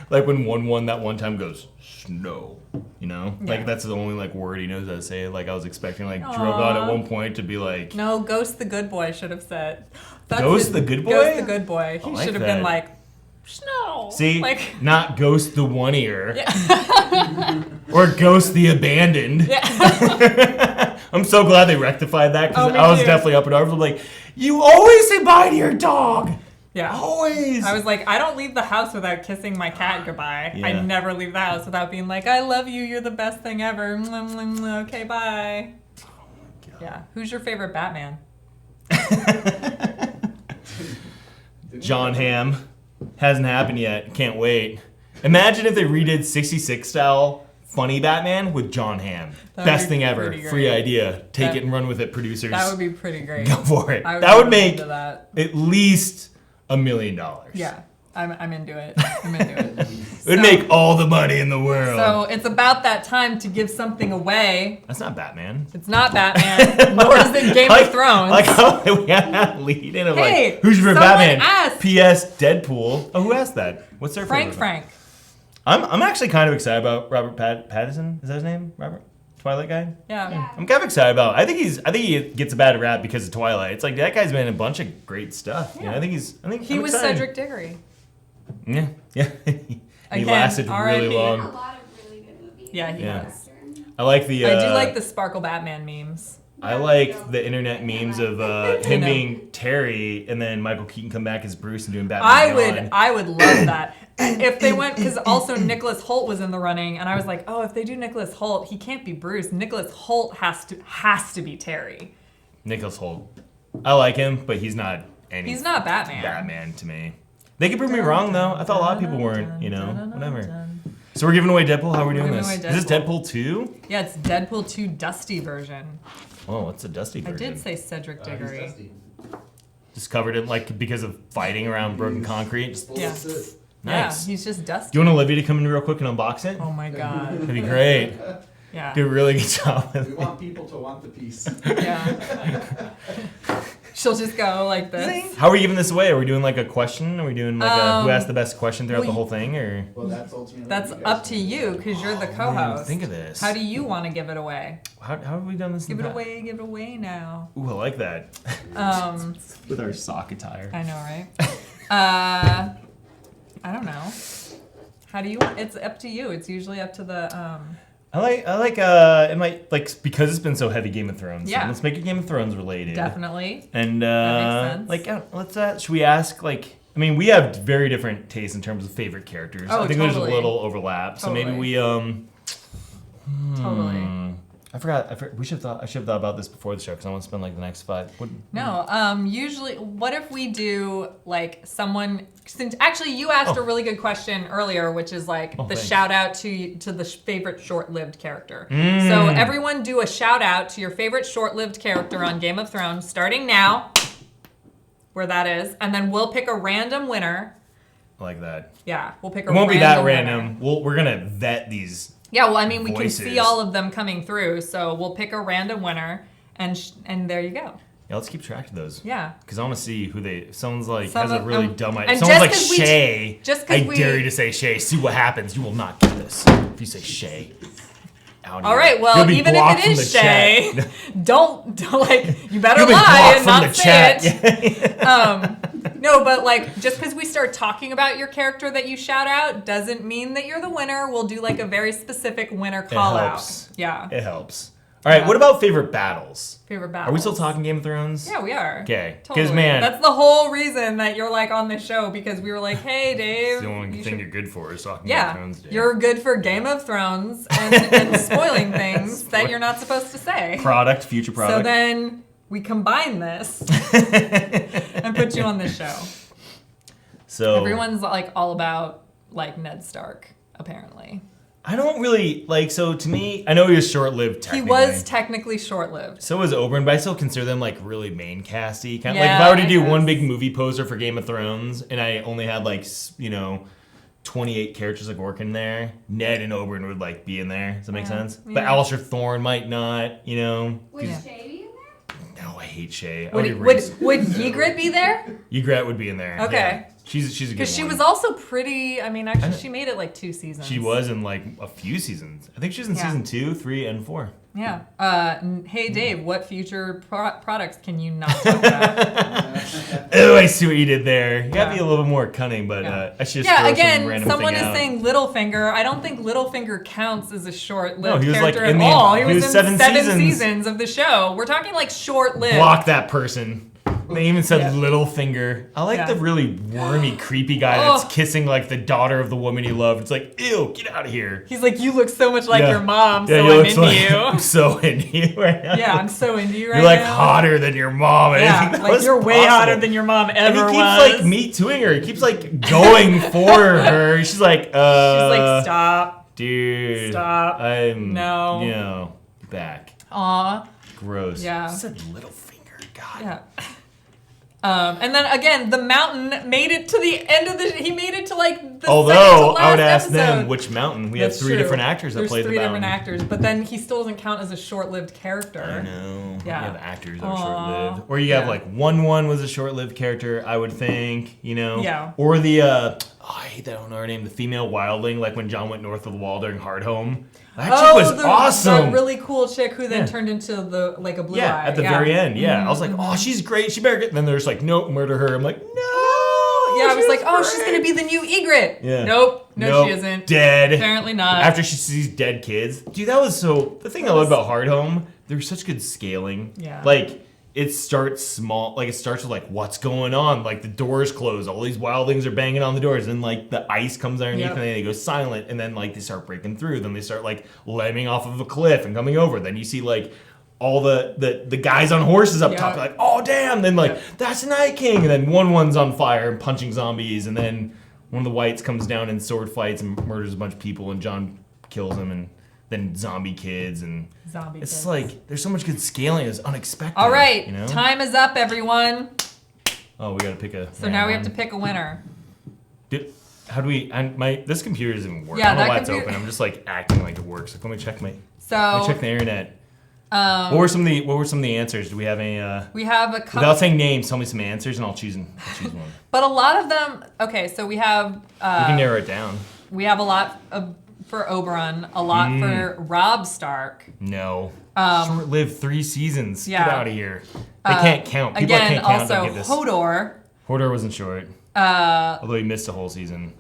like when 1-1 that one time goes snow, you know, like Yeah. that's the only like word he knows how to say. Like I was expecting like Drogon at one point to be like, No, Ghost the Good Boy should have said. Ghost the Good Boy? Ghost the Good Boy. He I like should have that. been like, snow. see, Like, not Ghost the One Ear yeah. or Ghost the Abandoned. Yeah. I'm so glad they rectified that because Oh, me I was too. definitely up in arms. I'm like, you always say bye to your dog. Yeah. Always. I was like, I don't leave the house without kissing my cat goodbye. I Yeah. never leave the house without being like, I love you, you're the best thing ever. Mwah, mwah, mwah. Okay, bye. Oh my God. Yeah. Who's your favorite Batman? John Hamm. Hasn't happened yet. Can't wait. Imagine if they redid 66 style funny Batman with John Hamm. That would Best be thing ever. pretty Free great. idea. Take That- it and run with it, producers. That would be pretty great. Go for it. I That would be make into that. at least $1 million. Yeah. I'm into it. I'm into it. It would make all the money in the world. So it's about that time to give something away. That's not Batman. It's not Batman, nor is it Game of Thrones. Like how we had that lead in of Hey, like, who's your someone Batman? asked. P.S. Deadpool. Oh, who asked that? What's their favorite? Frank. I'm actually kind of excited about Robert Pattinson. Is that his name? Robert? Twilight guy? Yeah. Yeah. I'm kind of excited about it. I think he gets a bad rap because of Twilight. It's like that guy's been in a bunch of great stuff. You know, I think He I'm was excited. Cedric Diggory. Yeah. he Again, lasted R.I.P. really A long. lot of really good movies. Yeah, he Yeah. does. I like the I do like the Sparkle Batman memes. I like the internet memes of him know. being Terry and then Michael Keaton come back as Bruce and doing Batman Beyond. I would love that. If they went, because also Nicholas Hoult was in the running, and I was like, oh, if they do Nicholas Hoult, he can't be Bruce. Nicholas Hoult has to be Terry. Nicholas Hoult. I like him, but he's not He's not Batman. Batman to me. They could prove me wrong though. I thought a lot of people weren't, you know, whatever. So we're giving away Deadpool? How are we doing We're this? giving away Is this Deadpool 2? Yeah, it's Deadpool 2 Dusty version. Oh, what's the Dusty I version? did say Cedric He's Diggory. dusty. Just covered it like because of fighting around broken concrete. Just, Yeah. That's it. nice. Yeah, he's just Dusty. Do you want Olivia to come in real quick and unbox it? Oh my god. That'd be great. Yeah. Do a really good job with We it. want people to want the piece. Yeah. She'll just go like this. How are we giving this away? Are we doing like a question? Are we doing like a who asked the best question throughout well, the whole thing? Or Well, that's ultimately. That's what you guys up to want. you because you're the Man, co-host. think of this. How do you want to give it away? How have we done this? in Give the it past? away now. Ooh, I like that. With our sock attire. I know, right? I don't know. How do you? It's up to you. It's usually up to the. I like it might like because it's been so heavy Game of Thrones. Yeah. Let's make it Game of Thrones related. Definitely. And That makes like sense. let's should we ask like I mean we have very different tastes in terms of favorite characters. Oh, I think there's a totally. little overlap. So maybe Totally. we Totally. I forgot I should have thought about this before the show because I want to spend like the next 5. No. Usually, what if we do like someone? Since actually, you asked a really good question earlier, which is like the thanks. shout out to the favorite short-lived character. So everyone do a shout out to your favorite short-lived character on Game of Thrones, starting now, where that is, and then we'll pick a random winner. I like that. Yeah, we'll pick a It won't be that winner. random. We're gonna vet these. Yeah, well, I mean, we Voices. can see all of them coming through, so we'll pick a random winner, and there you go. Yeah, let's keep track of those. Yeah. Because I want to see who they. If someo's like Some has a of- really and- dumb idea. and If someone's like just 'cause we- Shay. just 'cause I we- dare you to say Shay. See what happens. You will not get this if you say Shay. Out All here. right, You'll well, be even blocked if it from is the Shay, chat. don't like, you better You'll be lie blocked and from not the say chat. it. No, but like, just because we start talking about your character that you shout out doesn't mean that you're the winner. We'll do like a very specific winner call out. helps. Yeah. It helps. All right, Yeah. what about favorite battles? Favorite battle. Are we still talking Game of Thrones? Yeah, we are. Okay. Totally. Because, man, That's the whole reason that you're like on this show because we were like, hey, Dave. it's the only you thing should- you're good for is talking Game of Yeah, Thrones. Dave. you're good for Game of Thrones and spoiling things that you're not supposed to say. future product. So then we combine this and put you on this show. So Everyone's like all about like Ned Stark, apparently. I don't really like. So to me, I know he was short-lived. He Technically. was technically short-lived. So was Oberyn, but I still consider them like really main casty. Kind of Yeah, like if I were to I do one guess. big movie poster for Game of Thrones, and I only had like 28 characters like working there, Ned and Oberyn would like be in there. Does that make sense? But yeah. Alistair Thorne might not. Was Yeah. Shay in there? No way. hate Shay. Would Ygritte be there? Ygritte would be in there. Okay. Yeah. She's a good one. Because she was also pretty. I mean, actually, she made it like 2 seasons. She was in like a few seasons. I think she was in season 2, 3, and 4. Yeah. Hey, Dave, what future products can you not talk about? Oh, I see what you did there. You gotta be a little more cunning, but I should just throw some random someone thing is out. saying Littlefinger. I don't think Littlefinger counts as a short-lived he was, character like, in at the- all. he He was was in 7 seasons of the show. We're talking like short-lived. Block that person. They even said Yeah. Littlefinger. I like the really wormy, creepy guy that's kissing like the daughter of the woman he loved. It's like, ew, get out of here. He's like, you look so much like your mom, so he I'm looks into like- you. I'm so into you right now. Yeah, I'm so into you right You're like now. hotter than your mom. I didn't think Yeah, that like was you're way possible. hotter than your mom And ever he keeps was. like me tooing her. He keeps like going for her. She's like, She's like, stop. dude. Stop. I'm No. back. Aw. Gross. Yeah. You said Littlefinger. God. Yeah. And then again, the mountain made it to the end of the. He made it to like the second to Although last I would ask episode. them which mountain. We have That's 3 true. different actors that There's play the 3 mountain. different actors, but then he still doesn't count as a short-lived character. I know. Yeah. You have actors that are Aw. short-lived. Or you have Yeah. like 1-1 was a short-lived character, I would think, you know? Yeah. Or the, I hate that, I don't know her name, the female wildling, like when John went north of the wall during Hardhome. That chick was awesome. The really cool chick who then Yeah. turned into the like a blue eye. Yeah, at the very end, yeah. I was like, oh, she's great, she better get, then there's like, nope, murder her. I'm like, no! Yeah, I was she's like, oh, she's great. gonna be the new Ygritte. Yeah. Nope, Nope, she isn't. Dead. Apparently not. After she sees dead kids. Dude, that was so... The thing I love about Hardhome, there's such good scaling. Yeah. Like, it starts small. Like, it starts with, like, what's going on? Like, the doors close. All these wildlings are banging on the doors. And, like, the ice comes underneath and then they go silent. And then, like, they start breaking through. Then they start, like, lemming off of a cliff and coming over. Then you see, like... all the guys on horses up top are like, oh, damn. Then, like, that's Night King. And then 1-1's on fire and punching zombies. And then one of the whites comes down in sword fights and murders a bunch of people. And John kills him. And then zombie kids. And it's like, there's so much good scaling. It's unexpected. All right. You know? Time is up, everyone. Oh, we got to pick a... So now we have to pick a winner. How do we... this computer doesn't even work. Yeah, I don't know that why it's computer- open. I'm just, like, acting like it works. Like, let me check let me So check the internet. What were some of the answers? Do we have any? we have a couple. Without saying names, tell me some answers and I'll choose one. But a lot of them. Okay, so we have. We can narrow it down. We have a lot for Oberon, a lot for Robb Stark. No. Short-lived 3 seasons. Yeah. Get out of here. They can't count. People that Again, can't count don't also get this. Hodor. Hodor wasn't short. Although he missed a whole season.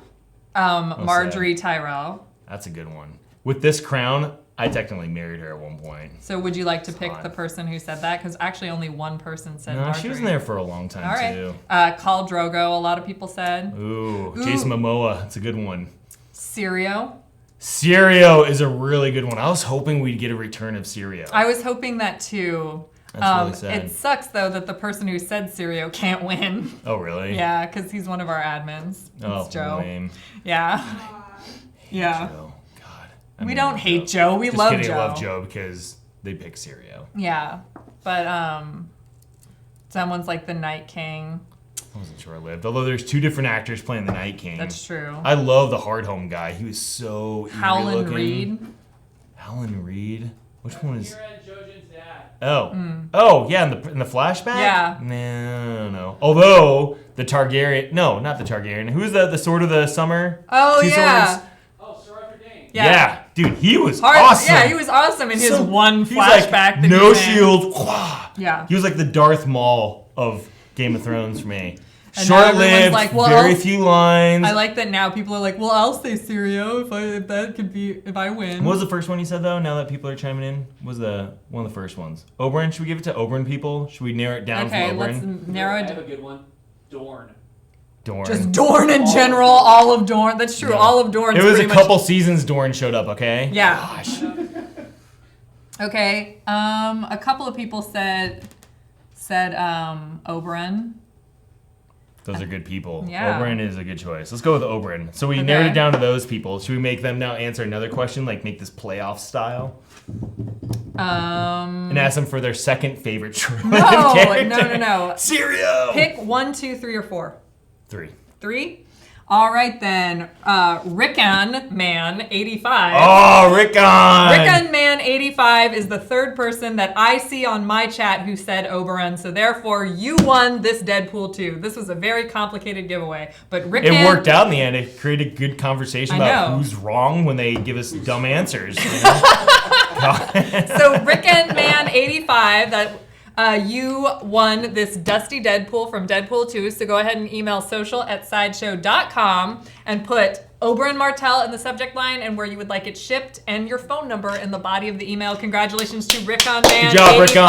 Marjorie Tyrell. That's a good one. With this crown, I technically married her at one point. So would you like to pick the person who said that? Because actually only one person said No, Marjorie. she was in there for a long time, All right. too. Khal Drogo, a lot of people said. Ooh, Jason Momoa. That's a good one. Syrio. Syrio is a really good one. I was hoping we'd get a return of Syrio. I was hoping that too. That's really sad. It sucks though that the person who said Syrio can't win. Oh, really? Yeah, because he's one of our admins. Oh, It's Joe. lame. Yeah. Yeah. Joe. God. We don't hate Joe. We love kidding, Joe. I love Joe because they pick Syrio. Yeah. But someone's like the Night King. I wasn't short-lived. Although there's 2 different actors playing the Night King. That's true. I love the Hardhome guy. He was so eerie Howland looking. Reed. Howland Reed? Which one is... Jojen's dad. Oh. Oh, yeah, in the flashback? Yeah. No. Although, the Targaryen... No, not the Targaryen. Who's the Sword of the Summer? Oh, 2 yeah. swords? Oh, Sir Arthur Dane. Yeah. Dude, he was awesome. Yeah, he was awesome in his So- one he's like, flashback. no that he's in. shield. Yeah. He was like the Darth Maul of Game of Thrones for me. And now everyone's Short-lived, like, well, very few lines. I like that now people are like, well, I'll say Syrio if I win. What was the first one you said though? Now that people are chiming in, what was one of the first ones? Oberyn. Should we give it to Oberyn people? Should we narrow it down Okay, from let's Oberyn? narrow I it have a down. good one. Dorne. Dorne. Just Dorne in general, all of Dorne. That's true. Yeah. All of Dorne. It was a couple seasons Dorne showed up. Okay. Yeah. Gosh. Okay. A couple of people said Oberyn. Those are good people. Yeah. Oberyn is a good choice. Let's go with Oberyn. So we Okay. narrowed it down to those people. Should we make them now answer another question, like make this playoff style? And ask them for their second favorite short-lived character. No. Syrio. Pick 1, 2, 3, or 4. 3. 3. All right then, Rickon Man 85. Oh, Rickon Man 85 is the third person that I see on my chat who said Oberon, so therefore you won this Deadpool 2. This was a very complicated giveaway, but Rickon... It worked out in the end. It created good conversation about who's wrong when they give us dumb answers. You know? So Rickon Man 85, that... you won this Dusty Deadpool from Deadpool 2, so go ahead and email social@sideshow.com and put Oberyn Martell in the subject line and where you would like it shipped and your phone number in the body of the email. Congratulations to Rickon Man. Good job, 85. Rickon.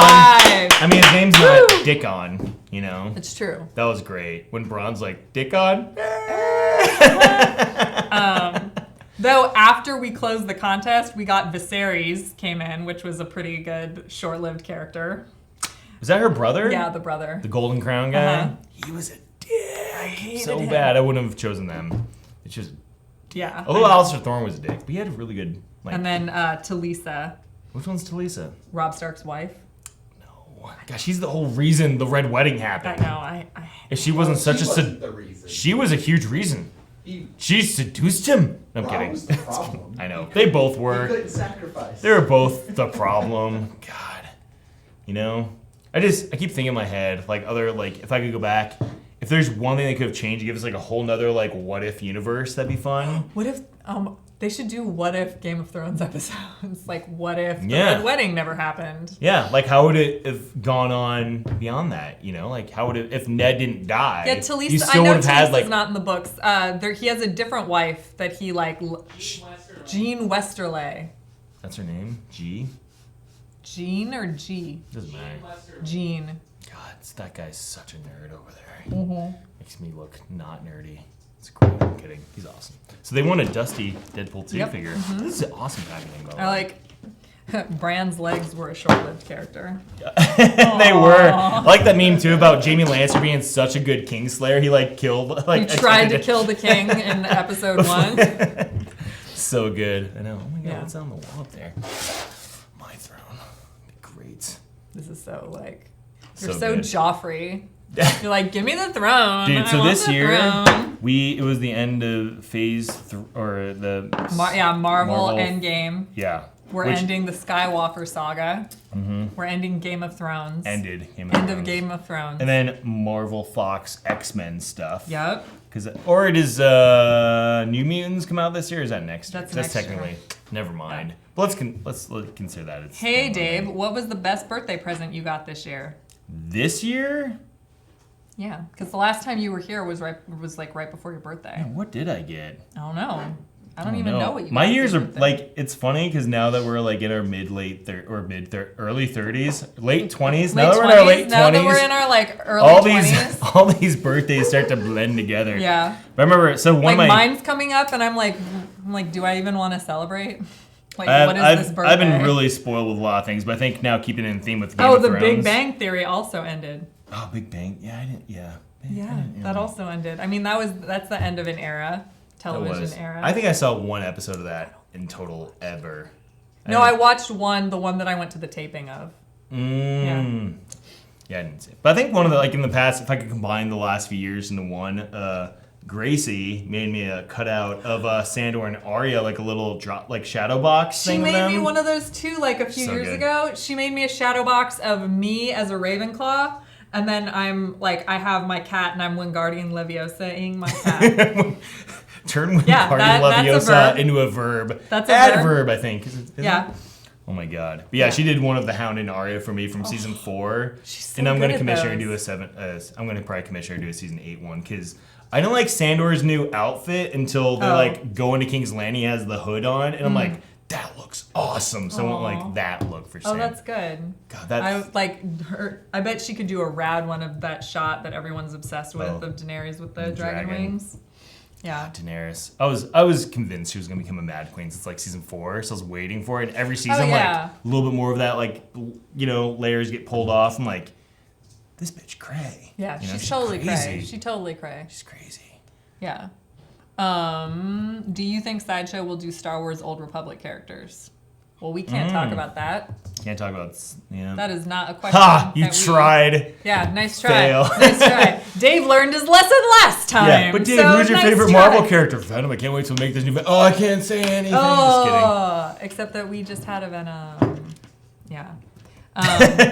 I mean, his name's not Dickon, you know? It's true. That was great. When Braun's like, Dickon? Though after we closed the contest, we got Viserys came in, which was a pretty good short-lived character. Was that her brother? Yeah, the brother. The Golden Crown guy? Uh-huh. He was a dick. I hated so him. bad. I wouldn't have chosen them. It's just... Yeah. Although Alistair Thorne was a dick, but he had a really good... Like, And then Talisa, which one's Talisa? Robb Stark's wife. No. Gosh, she's the whole reason the Red Wedding I happened. know. I If she wasn't such a... wasn't the reason. She was a huge reason. She seduced him. No, I'm Rob kidding. was the problem. I know. They both He were. couldn't sacrifice. They were both the problem. God. You know? I keep thinking in my head, like, if I could go back, if there's one thing they could have changed, give us, like, a whole nother, like, what if universe, that'd be fun. What if they should do what if Game of Thrones episodes? Like, what if the Yeah. Red Wedding never happened? Yeah, like, how would it have gone on beyond that, you know? Like, how would it, if Ned didn't die, Yeah, you Talisa. still I know would have had, Talisa's like, not in the books. He has a different wife that he like. Jean Westerley. that's her name? G? Jean or G? Doesn't matter. Jean. God, that guy's such a nerd over there. Mm-hmm. Makes me look not nerdy. It's great. I'm kidding. He's awesome. So they won a Dusty Deadpool 2 Yep. figure. Mm-hmm. This is an awesome packaging, by the I way. like. Bran's legs were a short-lived character. They were. I like that meme too about Jamie Lannister being such a good Kingslayer. He like killed. Like He tried to kill the king in episode 1. So good. I know. Oh my god, Yeah. what's on the wall up there? My throne. Great. This is so like. You're So so good. Joffrey. You're like, give me the throne. Dude, I so want this the year throne. it was the end of phase or the Marvel Endgame. Yeah. We're Which ending the Skywalker saga. We're ending Game of Thrones. ended End of Game of Thrones. And then Marvel Fox X-Men stuff. Yep. Or does New Mutants come out this year? Or is that next year? That's next year. technically. Never mind. But let's consider that. It's Hey Dave, what was the best birthday present you got this year? This year? Yeah, because the last time you were here was right before your birthday. Man, what did I get? I don't know. I don't even know what you My got for years your are birthday. like, it's funny because now that we're like in our early 30s, late 20s. Now that we're in our late 20s. Now that we're in our like early all 20s. all these birthdays start to blend together. Yeah. But I remember, so one Like of my mine's coming up, and I'm like, do I even want to celebrate? Like, what is this birthday? I've been really spoiled with a lot of things, but I think now keeping it in theme with Game Oh, of the Thrones. Big Bang Theory also ended. Oh, Big Bang. Yeah, I didn't. Yeah. Yeah, that also ended. I mean, that's the end of an era, television era. I think I saw one episode of that in total ever. No, I watched the one that I went to the taping of. Yeah, I didn't see it. But I think one of the, like in the past, if I could combine the last few years into one, Gracie made me a cutout of Sandor and Arya, like a little drop, like shadow box She thing of made them. me one of those too, like a few So years good. ago. She made me a shadow box of me as a Ravenclaw, and then I'm like, I have my cat, and I'm Wingardium Leviosa-ing my cat. Turn Wingardium that's a Leviosa verb. into a verb. That's a Adverb, I think. Is Yeah. it? Oh my god. But yeah, she did one of the Hound and Arya for me from season 4. She's so and I'm good gonna at commission her to those. do I'm gonna probably commission her to do a season 8 one because I don't like Sandor's new outfit until they like go into King's Landing. He has the hood on, and I'm like, that looks awesome. So I want like that look for Oh, Sandor. that's good. God, that's I like her. I bet she could do a rad one of that shot that everyone's obsessed with of Daenerys with the dragon wings. Yeah. Daenerys. I was convinced she was gonna become a Mad Queen since like season 4, so I was waiting for it. And every season, yeah. like a little bit more of that, like layers get pulled off. I'm like, this bitch cray. Yeah, You know, she's totally crazy. cray. She totally cray. She's crazy. Yeah. Do you think Sideshow will do Star Wars Old Republic characters? Well, we can't talk about that. Can't talk about, yeah. That is not a question. Ha! You tried. Yeah, nice try. Fail. Nice try. Dave learned his lesson last time. Yeah, but Dave, who's your favorite Marvel character? Venom. I can't wait to make this new. Oh, I can't say anything. Just kidding. Except that we just had a Venom. Yeah.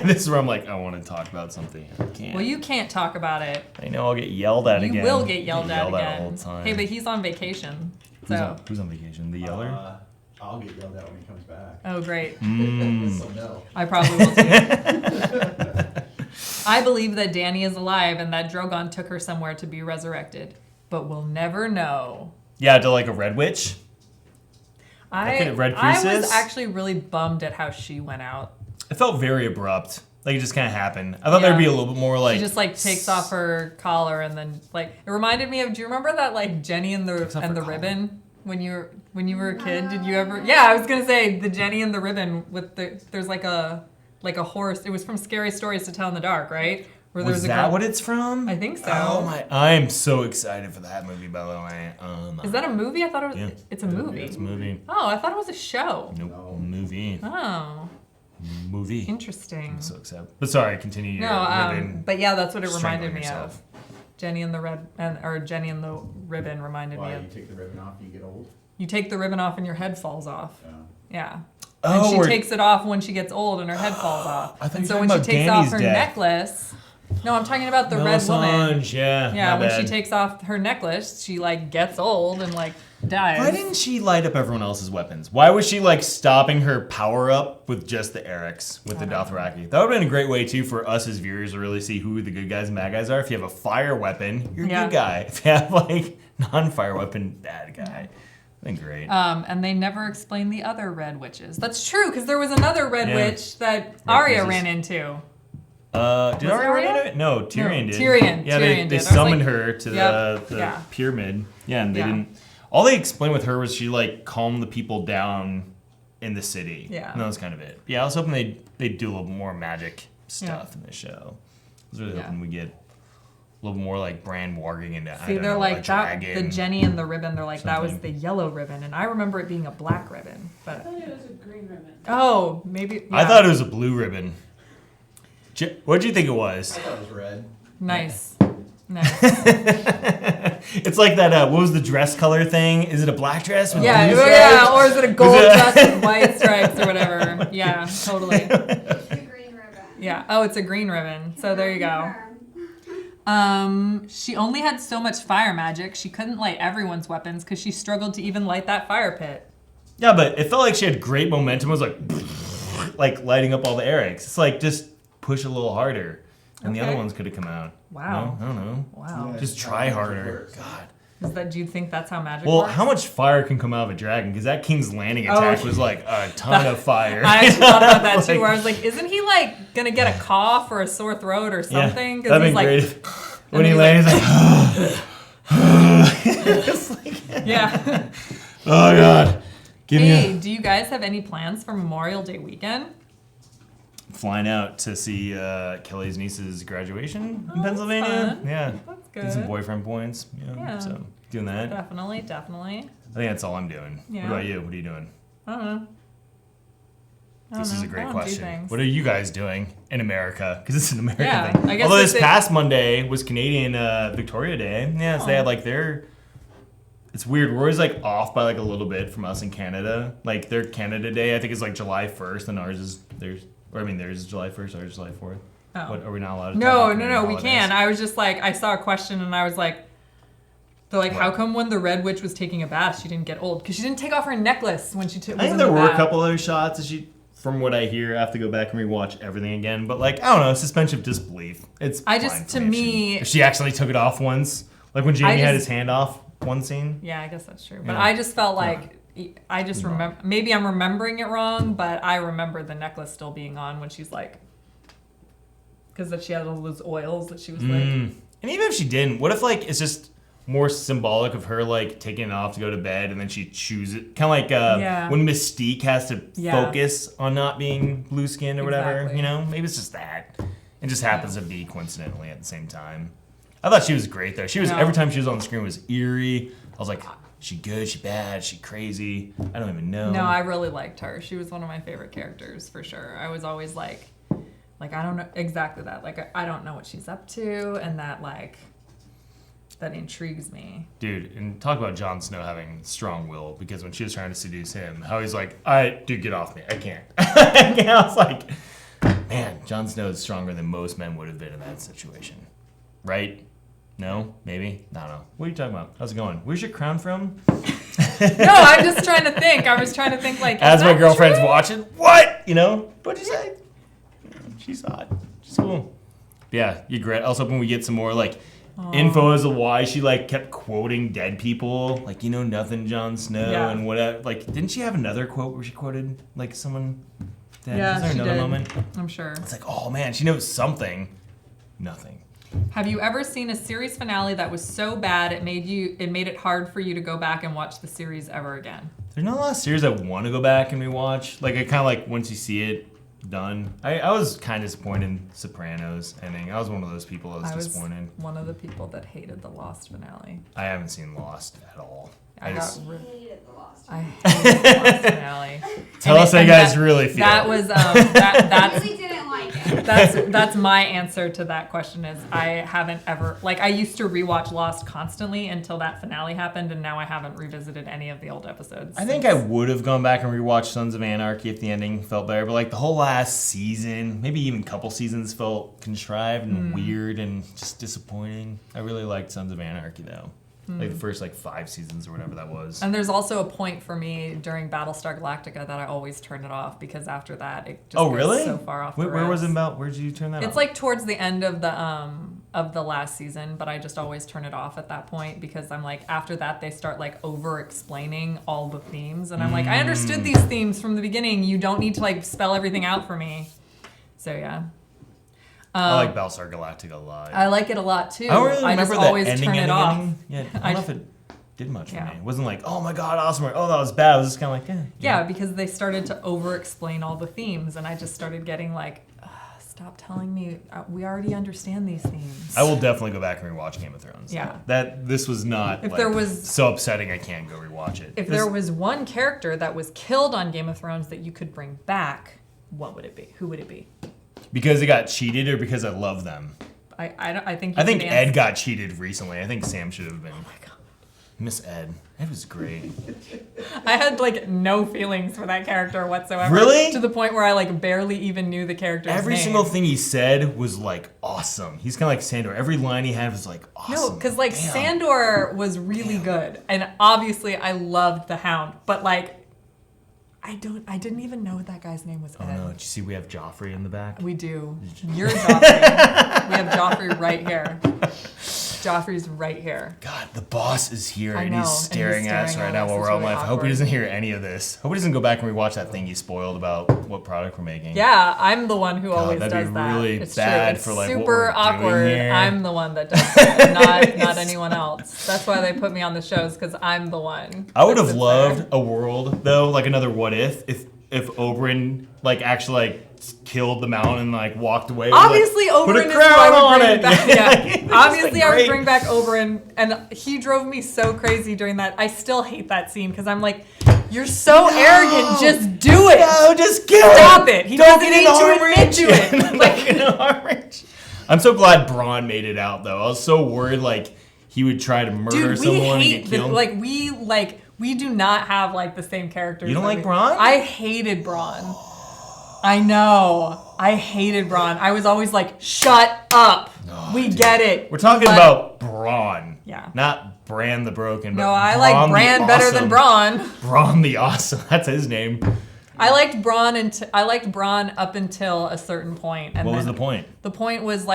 This is where I'm like, I want to talk about something. I can't. Well, you can't talk about it. I know I'll get yelled at again. You will get yelled at again. all the time. Hey, but he's on vacation. So. Who's on vacation? The yeller? I'll get yelled at when he comes back. Oh, great. So no. I probably will too. I believe that Dany is alive and that Drogon took her somewhere to be resurrected, but we'll never know. Yeah, to like a red witch. I was actually really bummed at how she went out. It felt very abrupt. Like it just kind of happened. I thought there'd be a little bit more like. She just like takes off her collar and then like it reminded me of. Do you remember that like Jenny and the ribbon when you were a kid? Did you ever? Yeah, I was gonna say the Jenny and the ribbon with there's like a horse. It was from Scary Stories to Tell in the Dark, right? Where Was that what it's from? I think so. Oh my! I'm so excited for that movie. By the way, is that a movie? I thought it was. Yeah. It's a movie. It's a movie. Oh, I thought it was a show. Nope. No. Movie. Oh. Movie. Interesting. I'm so excited. But sorry, continue your ribbon. But yeah, that's what it reminded me yourself. of. Jenny and the Jenny and the ribbon reminded me of. Why you take the ribbon off, you get old? You take the ribbon off and your head falls off. Yeah. Oh, and she takes it off when she gets old and her head falls off. And so when she takes off her necklace. No, I'm talking about the red woman. Yeah, when she takes off her necklace, she like gets old and like dies. Why didn't she light up everyone else's weapons? Why was she like stopping her power up with just the Erics, with the Dothraki? That would have been a great way too for us as viewers to really see who the good guys and bad guys are. If you have a fire weapon, you're a good guy. If you have like non-fire weapon, bad guy. Been great. And they never explained the other red witches. That's true, because there was another red witch that Arya ran into. Did Arya run into it? No, Tyrion did. Tyrion. Yeah, Tyrion they summoned her to the pyramid. Yeah, and they didn't. All they explained with her was she like calmed the people down in the city. Yeah, and that was kind of it. Yeah, I was hoping they'd do a little more magic stuff in the show. I was really hoping we get a little more like Bran warging into. See, they're like that. The Jenny and the ribbon. They're like that was the yellow ribbon, and I remember it being a black ribbon. But I thought it was a green ribbon. Oh, maybe. Yeah. I thought it was a blue ribbon. What did you think it was? I thought it was red. Nice. It's like that. What was the dress color thing? Is it a black dress with blue stripes? Yeah, or is it a gold dress with white stripes or whatever? Yeah, totally. It's a green ribbon. Yeah. Oh, it's a green ribbon. So there you go. She only had so much fire magic. She couldn't light everyone's weapons because she struggled to even light that fire pit. Yeah, but it felt like she had great momentum. It was like lighting up all the Erics. It's like just push a little harder, and the other ones could have come out. Wow. No, I don't know. Wow. Just try harder. God. Do you think that's how magic works? works? How much fire can come out of a dragon? Because that King's Landing attack was like a ton of fire. I actually thought about that too, where I was like, isn't he like gonna get a cough or a sore throat or something? Yeah, that'd be great. When he lands, like, yeah. Oh God. Do you guys have any plans for Memorial Day weekend? Flying out to see Kelly's niece's graduation in Pennsylvania. Fun. Yeah. That's good. Get some boyfriend points. Yeah. So doing that. Definitely. I think that's all I'm doing. Yeah. What about you? What are you doing? I don't know. This is a great question. What are you guys doing in America? Because it's an American thing. I guess although this past Monday was Canadian Victoria Day. Yeah, so they had like their... It's weird. We're always like off by like a little bit from us in Canada. Like their Canada Day, I think, is like July 1st, and ours is theirs is July 1st, ours is July 4th. Oh. What, are we not allowed to talk about No, we can. I was just like, I saw a question and I was like, they're like, how come when the Red Witch was taking a bath, she didn't get old? Because she didn't take off her necklace when she took. I think there were a couple other shots that she, from what I hear, I have to go back and rewatch everything again. But like, I don't know, suspension of disbelief. It's if she actually took it off once, like when Jamie had his hand off one scene. Yeah, I guess that's true. But I just felt like. I just remember, maybe I'm remembering it wrong, but I remember the necklace still being on when she's like, because that she had all those oils that she was like. And even if she didn't, what if like it's just more symbolic of her like taking it off to go to bed and then she chews it, kind of like when Mystique has to focus on not being blue skinned or whatever, you know? Maybe it's just that. It just happens to be coincidentally at the same time. I thought she was great though. She was every time she was on the screen was eerie. I was like, she good? She bad? She crazy? I don't even know. No, I really liked her. She was one of my favorite characters for sure. I was always like I don't know exactly that. Like I don't know what she's up to, and that that intrigues me. Dude, and talk about Jon Snow having strong will, because when she was trying to seduce him, how he's like, all right, dude, get off me. I can't. I was like, man, Jon Snow is stronger than most men would have been in that situation. Right? No? Maybe? I don't know. What are you talking about? How's it going? Where's your crown from? No, I'm just trying to think. I was trying to think like, as my girlfriend's true? watching, what? You know? What'd you say? She's hot. She's cool. Yeah, you great. I was hoping we get some more info as to why she kept quoting dead people, you know nothing, Jon Snow, and whatever. Didn't she have another quote where she quoted someone dead? Yeah, was there she another did. moment? I'm sure. It's oh man, she knows something. Nothing. Have you ever seen a series finale that was so bad it made it hard for you to go back and watch the series ever again? There's not a lot of series I want to go back and rewatch. I kind of once you see it done. I was kind of disappointed in Sopranos ending. I was one of those people that was disappointed. One of the people that hated the Lost finale. I haven't seen Lost at all. I hated the Lost finale. Tell us how you guys really feel. That was that's I really didn't like it. that's my answer to that question is I haven't ever I used to rewatch Lost constantly until that finale happened, and now I haven't revisited any of the old episodes. I think I would have gone back and rewatched Sons of Anarchy if the ending felt better, but the whole last season, maybe even couple seasons, felt contrived and weird and just disappointing. I really liked Sons of Anarchy though. The first 5 seasons or whatever that was. And there's also a point for me during Battlestar Galactica that I always turn it off, because after that it just really? goes so far off. Where was it about? Where did you turn that off? It's towards the end of the last season, but I just always turn it off at that point, because I'm after that they start over explaining all the themes, and I'm I understood these themes from the beginning. You don't need to spell everything out for me. So yeah. I like Battlestar Galactica a lot. I like it a lot too. I don't really remember just that always ending. turn it off. Yeah, I don't know if it did much for me. It wasn't oh my god, awesome, or oh that was bad. It was just kind of Yeah, because they started to over-explain all the themes, and I just started getting stop telling me. We already understand these themes. I will definitely go back and rewatch Game of Thrones. Yeah. This was not if there was so upsetting I can't go rewatch it. If there was one character that was killed on Game of Thrones that you could bring back, what would it be? Who would it be? Because they got cheated, or because I love them? I think Ed got cheated recently. I think Sam should have been. Oh my god. Miss Ed. Ed was great. I had no feelings for that character whatsoever. Really? To the point where I barely even knew the character's Every name. single thing he said was awesome. He's kind of like Sandor. Every line he had was awesome. No, because Sandor was really good, and obviously I loved the Hound, but I didn't even know what that guy's name was. Oh no! Did you see we have Joffrey in the back? We do. You're Joffrey. We have Joffrey right here. Joffrey's right here. God, the boss is here I and know, he's staring at us right now while we're on live. I hope he doesn't hear any of this. Hope he doesn't go back and rewatch that thing you spoiled about what product we're making. Yeah, I'm the one who always that'd does be that. really it's bad true. for It's what super we're awkward. doing here. I'm the one that does it, not anyone else. That's why they put me on the shows, because I'm the one. I would that have sits loved there. a world though, another what if Oberyn actually killed the mountain and walked away. Obviously, put Oberyn a is crown who I would on bring it. back. Yeah. It's Obviously, I would great. bring back Oberyn, and he drove me so crazy during that. I still hate that scene because I'm you're so arrogant. Just do it. No, just kill Stop it. He Don't doesn't get need to admit to it. I'm so glad Bronn made it out though. I was so worried he would try to murder Dude, we someone and hate get killed. we do not have the same characters. You don't like Bronn? I hated Bronn. I know. I hated Bronn. I was always shut up. We get it. We're talking about Bronn. Yeah. Not Bran the Broken. No, but I like Bronn the Bran better than Awesome. Bronn. Bronn the Awesome. That's his name. I liked Bronn up until a certain point. And what was the point? The point was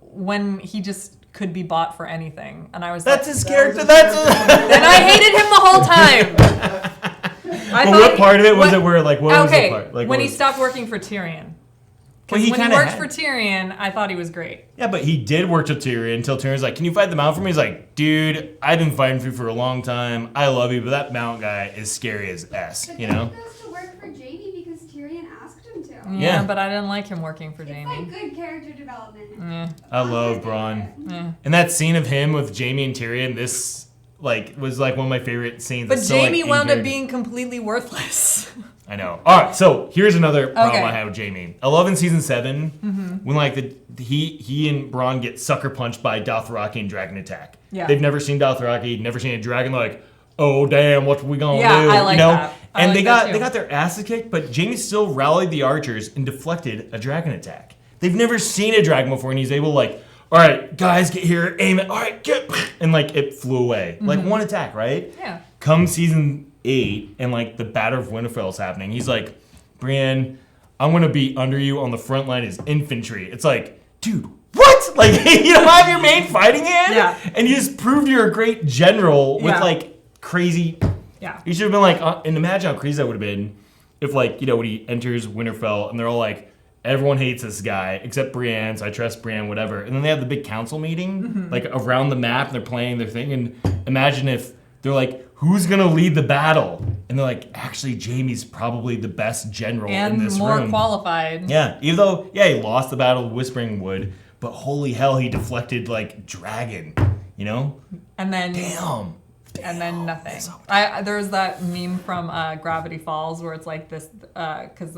when he just could be bought for anything, and I was That's his character. That's. And I hated him the whole time. What part of it was it where what was the part? When he stopped working for Tyrion. Well, Because when he worked for Tyrion, I thought he was great. Yeah, but he did work to Tyrion until Tyrion's can you fight the Mount for me? He's dude, I've been fighting for you for a long time. I love you, but that Mount guy is scary as S, But you then know? he goes to work for Jaime because Tyrion asked him to. Yeah, but I didn't like him working for It's Jaime. good character development. Yeah. I love Bronn. Yeah. And that scene of him with Jaime and Tyrion, like was like one of my favorite scenes. But That's Jamie so, like, wound up endearing. being completely worthless. I know. All right, so here's another problem Okay. I have with Jamie. I love in season 7 when like he and Bronn get sucker punched by Dothraki and Dragon Attack. Yeah. They've never seen Dothraki, never seen a dragon. Like, oh damn, what we gonna do? I like that. I And like they that got too. their asses kicked, but Jamie still rallied the archers and deflected a dragon attack. They've never seen a dragon before, and he's able to like, all right, guys, get here, aim it, all right, get, and like it flew away, like one attack, right? Yeah. Come season 8, and like the Battle of Winterfell's happening, he's like, Brienne, I'm gonna be under you on the front line as infantry. It's like, dude, what? Like, you don't have your main fighting hand? Yeah. And you just proved you're a great general with Yeah. like crazy. Yeah. You should have been like, and imagine how crazy that would have been if like, when he enters Winterfell and they're all like, everyone hates this guy except Brienne, so I trust Brienne, whatever. And then they have the big council meeting, like around the map, and they're playing their thing. And imagine if they're like, who's gonna lead the battle? And they're like, actually, Jaime's probably the best general in And this more room. qualified. Yeah, even though, he lost the battle of Whispering Wood, but holy hell, he deflected like dragon, And then Damn. and then nothing. So There's that meme from Gravity Falls where it's like this, because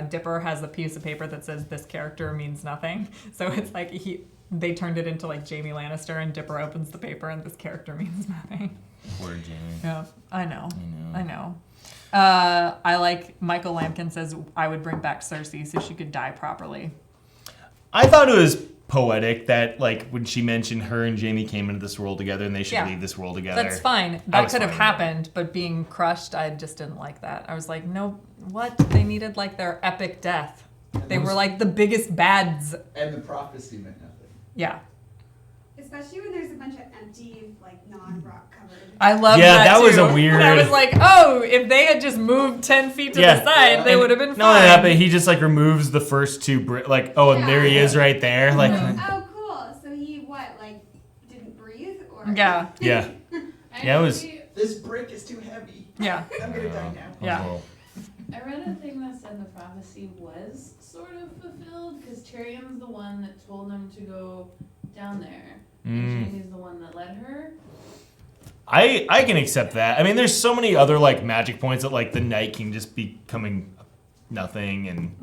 Dipper has a piece of paper that says this character means nothing. So it's like they turned it into like Jaime Lannister, and Dipper opens the paper and this character means nothing. Poor Jaime. Yeah, I know. I like Michael Lampkin says I would bring back Cersei so she could die properly. I thought it was poetic that like when she mentioned her and Jaime came into this world together and they should leave this world together. That's fine. I That was could have fine with that. happened, but being crushed, I just didn't like that. I was like, no, what? They needed like their epic death. They were like the biggest bads. And the prophecy meant nothing. Yeah. Especially when there's a bunch of empty, like non-rock covered. I love Yeah, that that was too. a weird- I was like, oh, if they had just moved 10 feet to the side, they And would have been not fine. only that, but he just like removes the first two and there he is right there. Like, Oh, cool. So he didn't breathe, or Yeah. yeah. Yeah, it was- This brick is too heavy. Yeah. I'm gonna die now. Yeah. Well, I read a thing that said the prophecy was sort of fulfilled because Tyrion's the one that told him to go down there, and Jaime's the one that led her. I can accept that. I mean, there's so many other like magic points that like the Night King just becoming nothing, and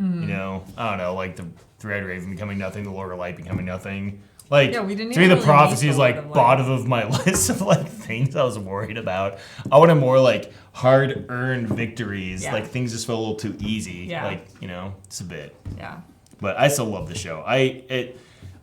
I don't know, like the Red Raven becoming nothing, the Lord of Light becoming nothing. Like, Yeah, we didn't to me, even the really prophecy meet is the Lord like of Light. bottom of my list of like things I was worried about. I wanted more like hard-earned victories, Yeah. like things just felt a little too easy. Yeah. Like, it's a bit. Yeah. But I still love the show. I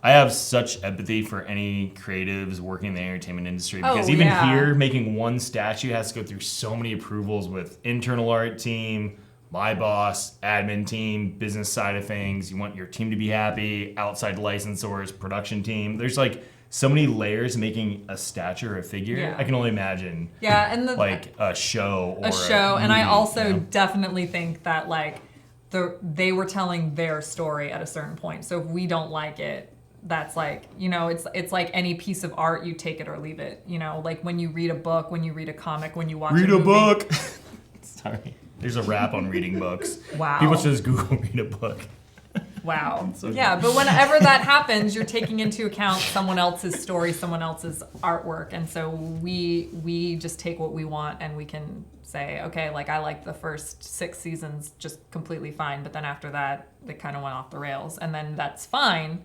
have such empathy for any creatives working in the entertainment industry because Oh, even yeah. here, making one statue has to go through so many approvals with internal art team, my boss, admin team, business side of things. You want your team to be happy, outside licensors, production team. There's like so many layers making a statue or a figure. Yeah. I can only imagine Yeah, and like a show or a show, and I movie, also definitely think that like they were telling their story at a certain point. So if we don't like it, that's like, it's like any piece of art, you take it or leave it. Like when you read a book, when you read a comic, when you watch Read a a movie. book. Sorry. There's a rap on reading books. Wow. People should just Google read a book. Wow. Yeah, but whenever that happens, you're taking into account someone else's story, someone else's artwork, and so we just take what we want and we can say, okay, like I like the first 6 seasons just completely fine, but then after that, they kind of went off the rails, and then that's fine.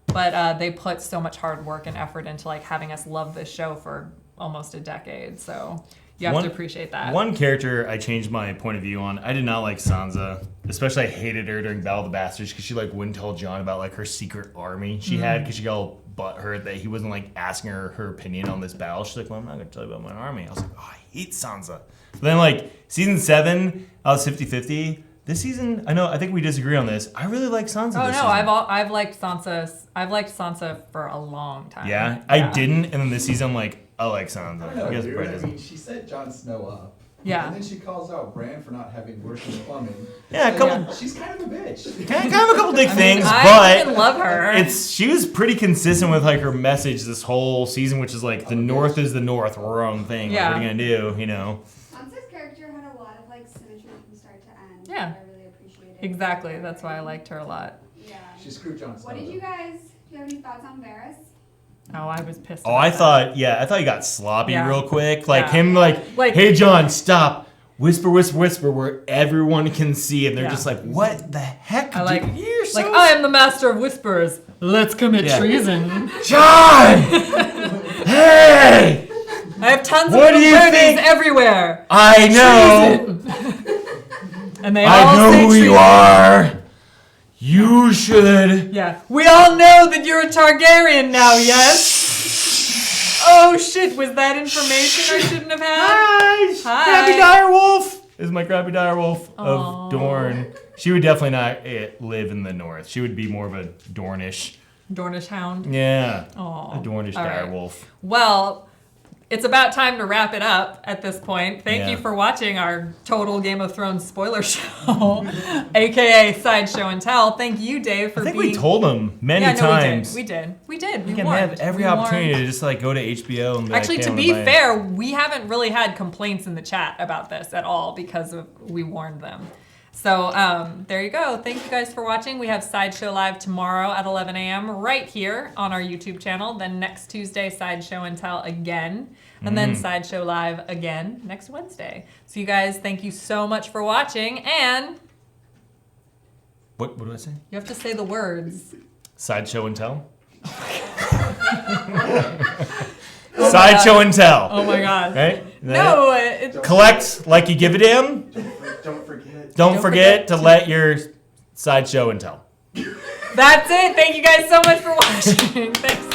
But they put so much hard work and effort into like having us love this show for almost a decade, so you have to appreciate that. One character I changed my point of view on. I did not like Sansa. Especially I hated her during Battle of the Bastards because she like wouldn't tell Jon about like her secret army she had because she got all butthurt that he wasn't like asking her opinion on this battle. She's like, well, I'm not going to tell you about my army. I was like, oh, I hate Sansa. But then like season 7, I was 50-50. This season, I think we disagree on this. I really like Sansa. Oh this no, season. I've liked Sansa. I've liked Sansa for a long time. Yeah, I didn't, and then this season I'm like, I like Sansa. I don't know, I guess dude. Brett I doesn't. mean, she set Jon Snow up. Yeah. And then she calls out Bran for not having worked in plumbing. Yeah, So, come on. she's kind of a bitch. Kind of a couple dick things, I but fucking love her. she was pretty consistent with like her message this whole season, which is like the North is the North, we're our own thing. Like, Yeah. what are you gonna do? Sansa's character had a lot of symmetry from start to end. Yeah. that I really appreciated. Exactly. That's why I liked her a lot. Yeah. She screwed Jon Snow. What did though. you guys? Do you have any thoughts on Varys? Oh, I was pissed. Oh, I thought he got sloppy real quick. Like him, Like, hey, John, stop. Whisper, whisper, whisper, where everyone can see, and they're just like, "What the heck?" You're so I am the master of whispers. Let's commit treason. John, hey! I have tons of What do you birdies think? everywhere. I know. And they I all know say who treason. you are. You should. Yeah. We all know that you're a Targaryen now, yes? Oh shit, was that information I shouldn't have had? Hi. Krabby Direwolf. This is my Krabby Direwolf Aw. of Dorne. She would definitely not live in the north. She would be more of a Dornish. Dornish hound. Yeah. Aw. A Dornish All right. Direwolf. Well, it's about time to wrap it up at this point. Thank you Yeah. for watching our total Game of Thrones spoiler show, aka Sideshow and Tell. Thank you, Dave, for I think being... we told them many times. We did. We Again, warned. they have every We opportunity warned. to just go to HBO and be Actually, like, to hey, be I wanna buy it. fair, we haven't really had complaints in the chat about this at all because we warned them. So there you go. Thank you guys for watching. We have Sideshow Live tomorrow at 11 a.m. right here on our YouTube channel. Then next Tuesday, Sideshow and Tell again. And then Sideshow Live again next Wednesday. So you guys, thank you so much for watching. And What do I say? you have to say the words. Sideshow and Tell? Sideshow and Tell. Oh my God. Right? Is that No, it? Collect like you give a damn. Don't forget. Don't forget to let your Sideshow and Tell. that's it. Thank you guys so much for watching. Thanks.